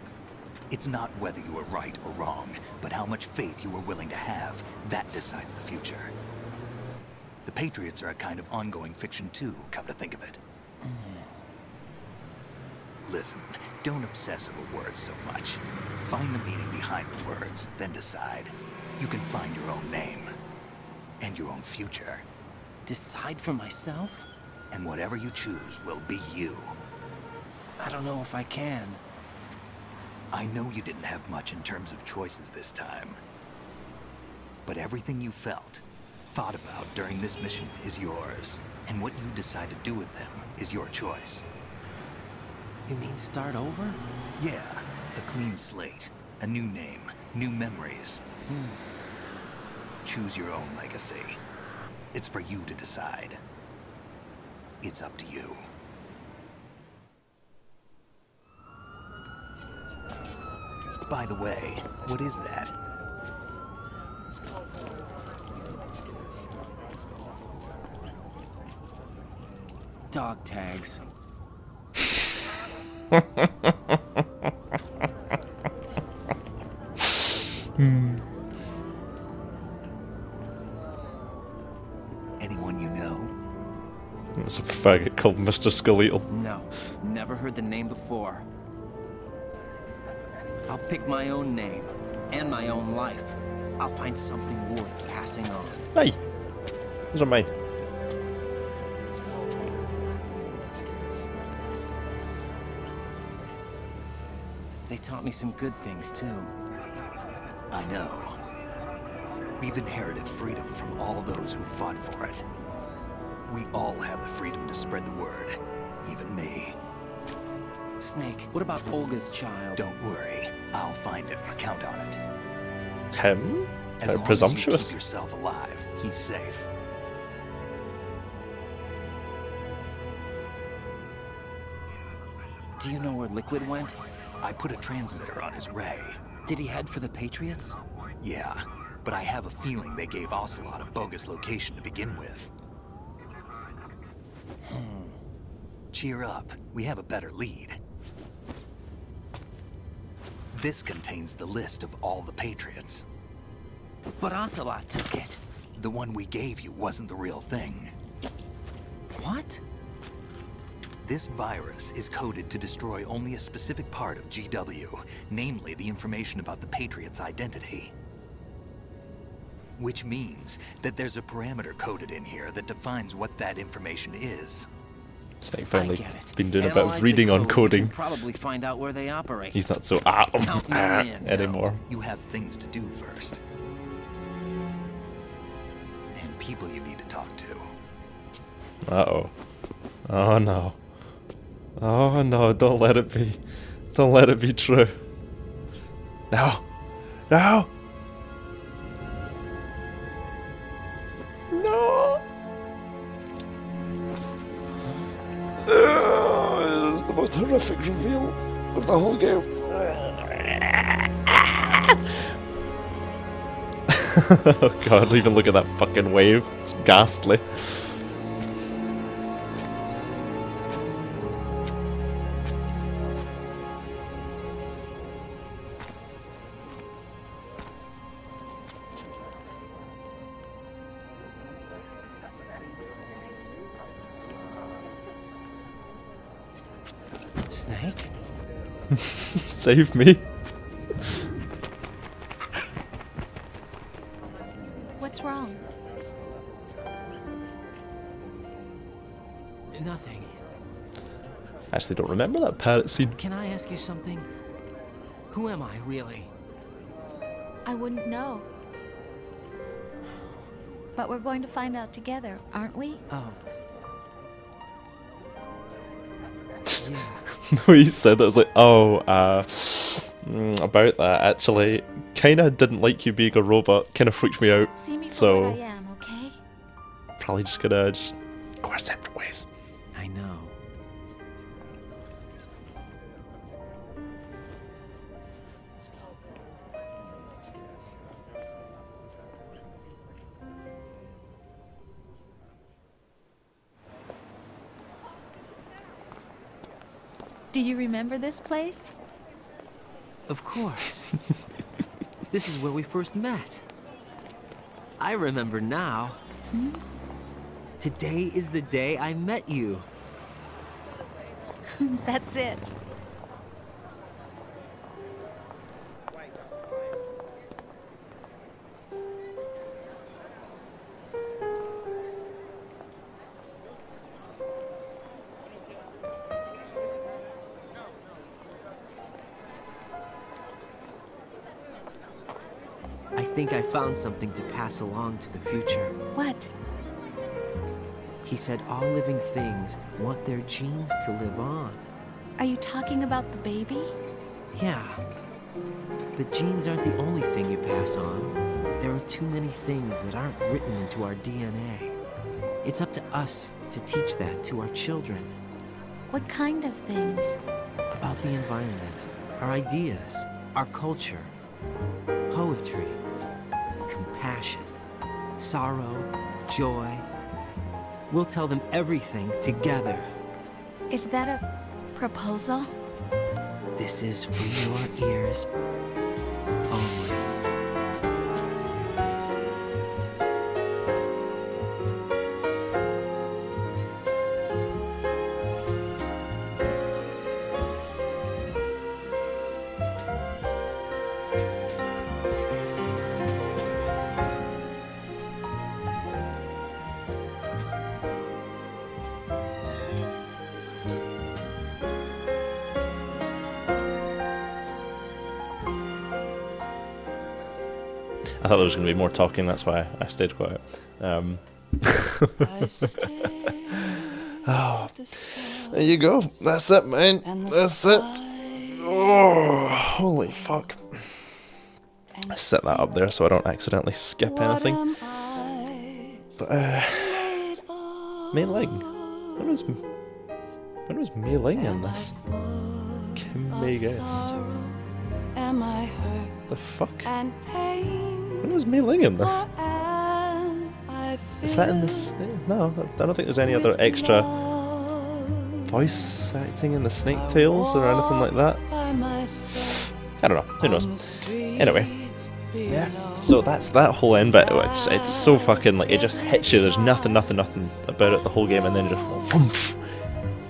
It's not whether you were right or wrong, but how much faith you were willing to have. That decides the future. The Patriots are a kind of ongoing fiction too, come to think of it. Listen, don't obsess over words so much. Find the meaning behind the words, then decide. You can find your own name. And your own future. Decide for myself? And whatever you choose will be you. I don't know if I can. I know you didn't have much in terms of choices this time. But everything you felt, thought about during this mission is yours. And what you decide to do with them is your choice. You mean start over? Yeah, a clean slate, a new name, new memories. Choose your own legacy. It's for you to decide. It's up to you. By the way, what is that? Dog tags. Anyone you know? It's a faggot called Mr. Skeletal. No, never heard the name before. I'll pick my own name and my own life. I'll find something worth passing on. Hey, those are mine. They taught me some good things too. I know. We've inherited freedom from all those who fought for it. We all have the freedom to spread the word, even me. Snake, what about Olga's child? Don't worry, I'll find him. Count on it. Him? As long Presumptuous. as you keep yourself alive, he's safe. Do you know where Liquid went? I put a transmitter on his ray. Did he head for the Patriots? Yeah, but I have a feeling they gave Ocelot a bogus location to begin with. Cheer up, we have a better lead. This contains the list of all the Patriots. But Ocelot took it. The one we gave you wasn't the real thing. What? This virus is coded to destroy only a specific part of GW, namely the information about the Patriots' identity. Which means that there's a parameter coded in here that defines what that information is. Snake finally I get it. been doing a bit Analyze of the reading on code, we coding. can probably find out where they operate. He's not so Count me in. anymore. You have things to do first. And people you need to talk to. Uh-oh. Oh no. Oh no, don't let it be. Don't let it be true. No. No! No! This is the most horrific reveal of the whole game. Oh god, even look at that fucking wave. It's ghastly. Snake? Save me. What's wrong? Nothing. I actually don't remember that parrot scene. Can I ask you something? Who am I, really? I wouldn't know. But we're going to find out together, aren't we? Oh. Yeah. The way you said that, I was like, oh, about that, actually. Kinda didn't like you being a robot, kinda freaked me out. See me for So, what I am, okay? probably just gonna go our separate ways. I know. Do you remember this place? Of course. This is where we first met. I remember now. Hmm? Today is the day I met you. That's it. I think I found something to pass along to the future. What? He said all living things want their genes to live on. Are you talking about the baby? Yeah. The genes aren't the only thing you pass on. There are too many things that aren't written into our DNA. It's up to us to teach that to our children. What kind of things? About the environment, our ideas, our culture, poetry, compassion, sorrow, joy. We'll tell them everything together. Is that a proposal? This is for your ears only. I thought there was going to be more talking, that's why I stayed quiet. Oh, there you go. That's it, man. That's it. Oh, holy fuck. I set that up there so I don't accidentally skip anything. But, Mei Ling. When was Mei Ling in this? Kim May guessed. The fuck? When was Mei Ling in this? Is that in this? No, I don't think there's any other extra voice acting in the Snake Tales or anything like that. I don't know. Who knows? Anyway, yeah. So that's that whole end bit. It's so fucking like it just hits you. There's nothing about it the whole game, and then it just whoomph,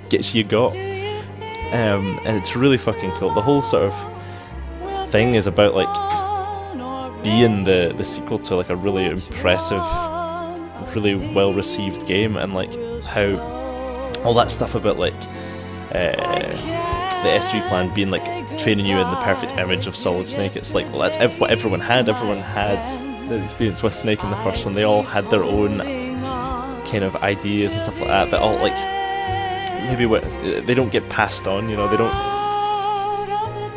gets you got. And it's really fucking cool. The whole sort of thing is about like being the sequel to like a really impressive, really well received game, and like how all that stuff about like the S3 plan being like training you in the perfect image of Solid Snake. It's like, well, that's what everyone had. Everyone had their experience with Snake in the first one. They all had their own kind of ideas and stuff like that. That all like maybe they don't get passed on. You know, they don't.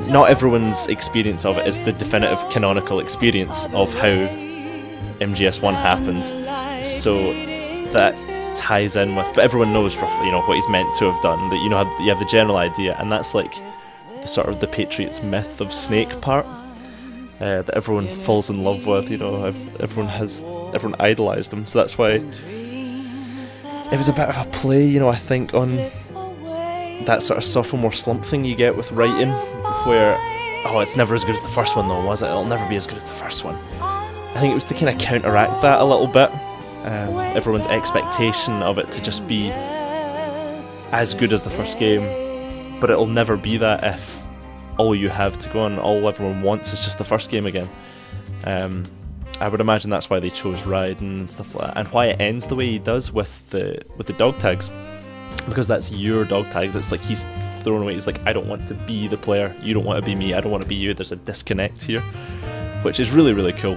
Not everyone's experience of it is the definitive canonical experience of how MGS1 happened, so that ties in with, but everyone knows roughly, you know, what he's meant to have done, that you know, you have the general idea, and that's like the sort of the Patriots myth of Snake part, that everyone falls in love with, you know, everyone idolised him, so that's why it was a bit of a play, you know, I think, on that sort of sophomore slump thing you get with writing, where, oh, it's never as good as the first one though, was it? It'll never be as good as the first one. I think it was to kind of counteract that a little bit, everyone's expectation of it to just be as good as the first game, but it'll never be that if all you have to go on, all everyone wants is just the first game again. I would imagine that's why they chose Raiden and stuff like that, and why it ends the way he does with the dog tags. because that's your dog tags. It's like he's thrown away. He's like, I don't want to be the player. You don't want to be me. I don't want to be you. There's a disconnect here, which is really, really cool.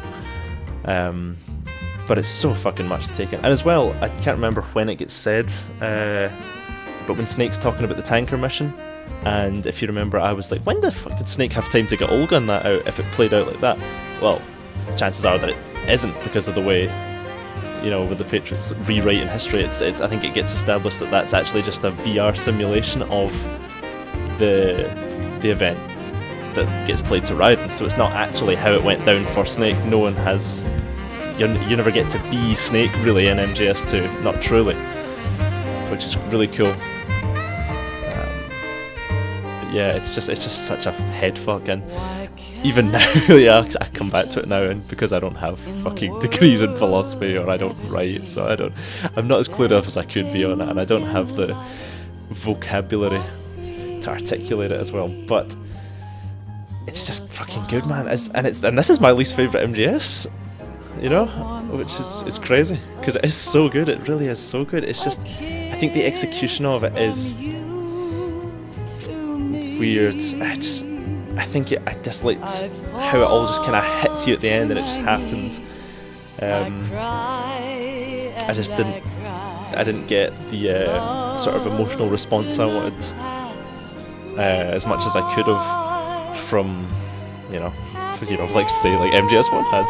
But it's so fucking much to take in. And as well, I can't remember when it gets said, but when Snake's talking about the tanker mission, and if you remember, I was like, when the fuck did Snake have time to get all gun that out if it played out like that? Well, chances are that it isn't, because of the way, you know, with the Patriots rewriting history. I think it gets established that that's actually just a VR simulation of the event that gets played to Raiden. So it's not actually how it went down for Snake. No one has... You never get to be Snake, really, in MGS2. Not truly. Which is really cool. Yeah, it's just such a head fuck, and even now, yeah, I come back to it now, and because I don't have fucking degrees in philosophy, or I don't write, so I'm not as clued up as I could be on it, and I don't have the vocabulary to articulate it as well. But it's just fucking good, man. And this is my least favourite MGS, you know, which is crazy, because it is so good. It really is so good. It's just, I think the execution of it is weird. I think I disliked how it all just kind of hits you at the end and it just happens. I didn't get the sort of emotional response I wanted as much as I could have from, like say like MGS1 had.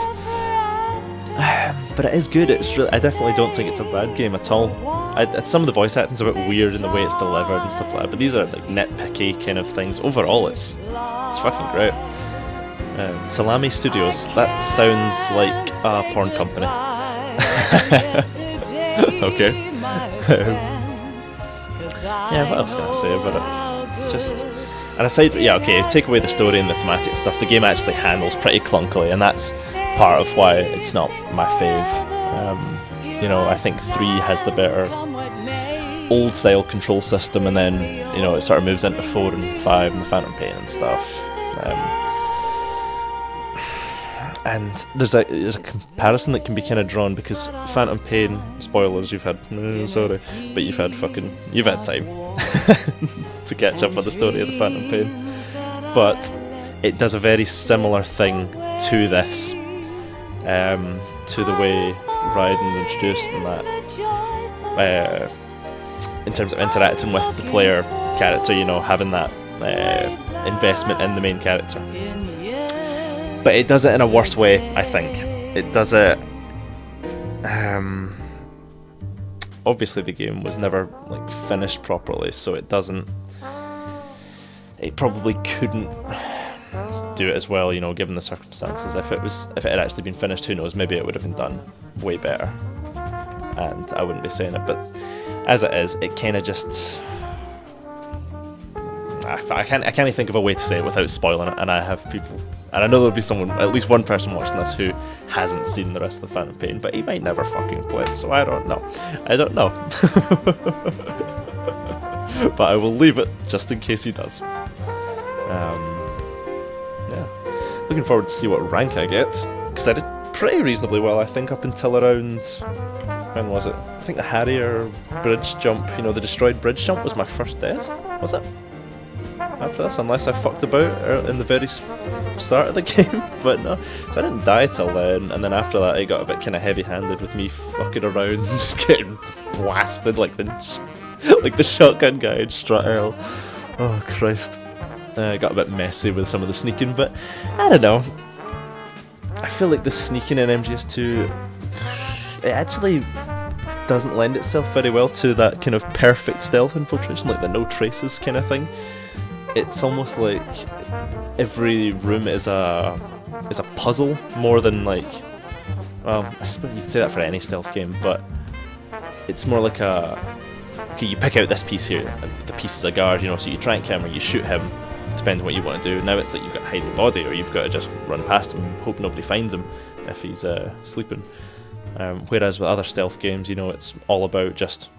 But it is good. It's really, I definitely don't think it's a bad game at all. Some of the voice acting's a bit weird in the way it's delivered and stuff like that, but these are like nitpicky kind of things. Overall, it's fucking great. Salami Studios, that sounds like a porn company. Okay. Yeah, what else can I say about it? It's just... And aside, yeah, okay, take away the story and the thematic stuff, the game actually handles pretty clunkily, and that's part of why it's not my fave. I think 3 has the better old style control system, and then it sort of moves into 4 and 5 and the Phantom Pain and stuff. And there's a comparison that can be kind of drawn, because Phantom Pain, spoilers, you've had time to catch up with the story of the Phantom Pain, but it does a very similar thing to this, to the way Raiden's introduced and that, in terms of interacting with the player character, having that investment in the main character. But it does it in a worse way, I think. It does it... obviously the game was never finished properly, so it doesn't... It probably couldn't do it as well, given the circumstances. If it had actually been finished, who knows, maybe it would have been done way better. And I wouldn't be saying it, but as it is, it kind of just... I can't think of a way to say it without spoiling it, and I have people, and I know there'll be someone, at least one person watching this who hasn't seen the rest of the Phantom Pain, but he might never fucking play it, so I don't know. But I will leave it just in case he does. Yeah, looking forward to see what rank I get, because I did pretty reasonably well, I think, up until around, when was it? I think the Harrier bridge jump, the destroyed bridge jump was my first death, was it? After this, unless I fucked about in the very start of the game, but no. So I didn't die till then, and then after that it got a bit kind of heavy-handed with me fucking around and just getting blasted like the shotgun guy in Strut Earl. Oh Christ. It got a bit messy with some of the sneaking, but I don't know. I feel like the sneaking in MGS2, it actually doesn't lend itself very well to that kind of perfect stealth infiltration, like the no traces kind of thing. It's almost like every room is a puzzle more than I suppose you could say that for any stealth game, but it's more like okay, you pick out this piece here, and the piece is a guard, so you track him or you shoot him, depending on what you want to do. Now it's like you've got to hide the body, or you've got to just run past him and hope nobody finds him if he's sleeping. Whereas with other stealth games, it's all about just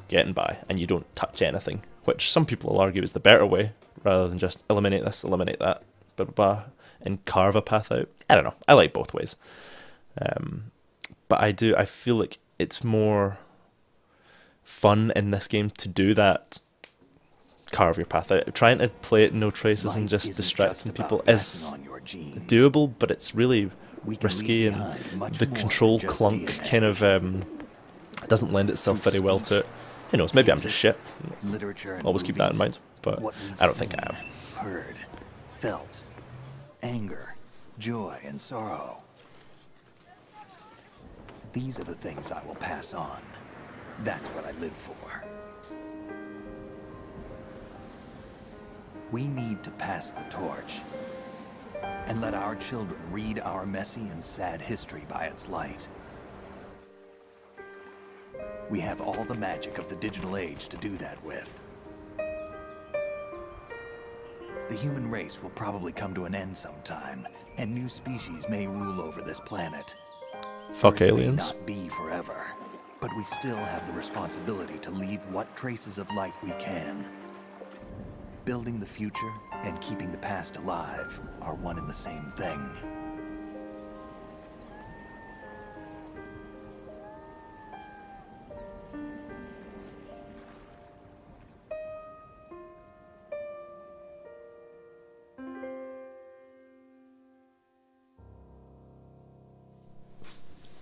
getting by, and you don't touch anything, which some people will argue is the better way, rather than just eliminate this, eliminate that, blah blah blah, and carve a path out. I don't know, I like both ways. But I feel like it's more fun in this game to do that. Carve your path out. Trying to play it no traces and just distracting people is doable, but it's really risky, and the control clunk kind of doesn't lend itself very well to it. Who knows, maybe I'm just shit. Always keep that in mind, but I don't think I am. Heard, felt, anger, joy, and sorrow. These are the things I will pass on. That's what I live for. We need to pass the torch and let our children read our messy and sad history by its light. We have all the magic of the digital age to do that with. The human race will probably come to an end sometime, and new species may rule over this planet. Fuck Earth aliens. may not be forever, but we still have the responsibility to leave what traces of life we can. Building the future and keeping the past alive are one and the same thing.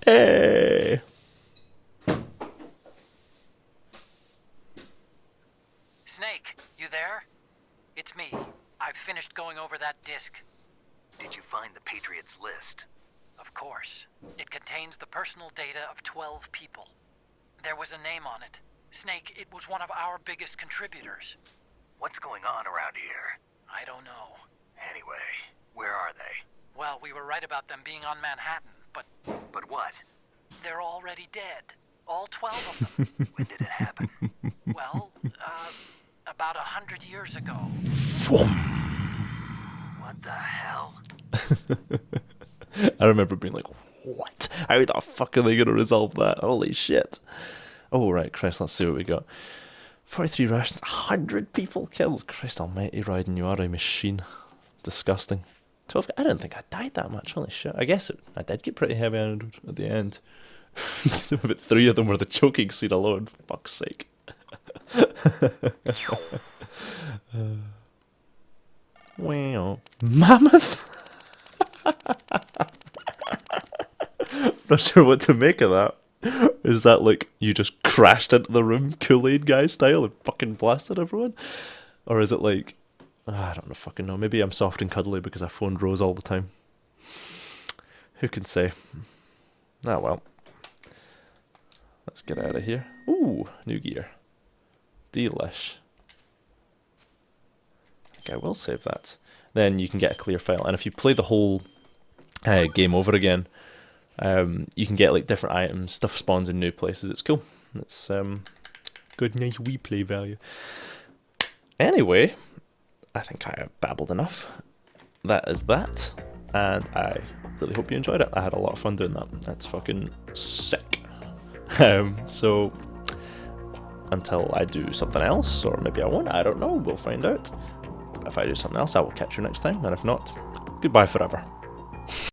Hey! Snake, you there? It's me. I've finished going over that disc. Did you find the Patriots list? Of course. It contains the personal data of 12 people. There was a name on it. Snake, it was one of our biggest contributors. What's going on around here? I don't know. Anyway, where are they? Well, we were right about them being on Manhattan, but But what? they're already dead. All 12 of them. When did it happen? Well, about 100 years ago. What the hell? I remember being like, what? How the fuck are they going to resolve that? Holy shit. Oh, right, Christ, let's see what we got. 43 rations, 100 people killed. Christ almighty, Raiden, you are a machine. Disgusting. 12, I didn't think I died that much, holy shit. I guess I did get pretty heavy-handed at the end. About 3 of them were the choking scene alone, for fuck's sake. Wow. Mammoth? Not sure what to make of that. Is that like you just crashed into the room Kool-Aid guy style and fucking blasted everyone? Or is it like, I don't know, fucking know. Maybe I'm soft and cuddly because I phoned Rose all the time. Who can say? Ah well. Let's get out of here. Ooh, new gear. Delish. I think I will save that. Then you can get a clear file, and if you play the whole game over again, you can get like different items, stuff spawns in new places. It's cool. It's good, nice replay value. Anyway, I think I have babbled enough. That is that, and I really hope you enjoyed it. I had a lot of fun doing that. That's fucking sick. So until I do something else, or maybe I won't, I don't know, we'll find out. If I do something else, I will catch you next time, and if not, goodbye forever.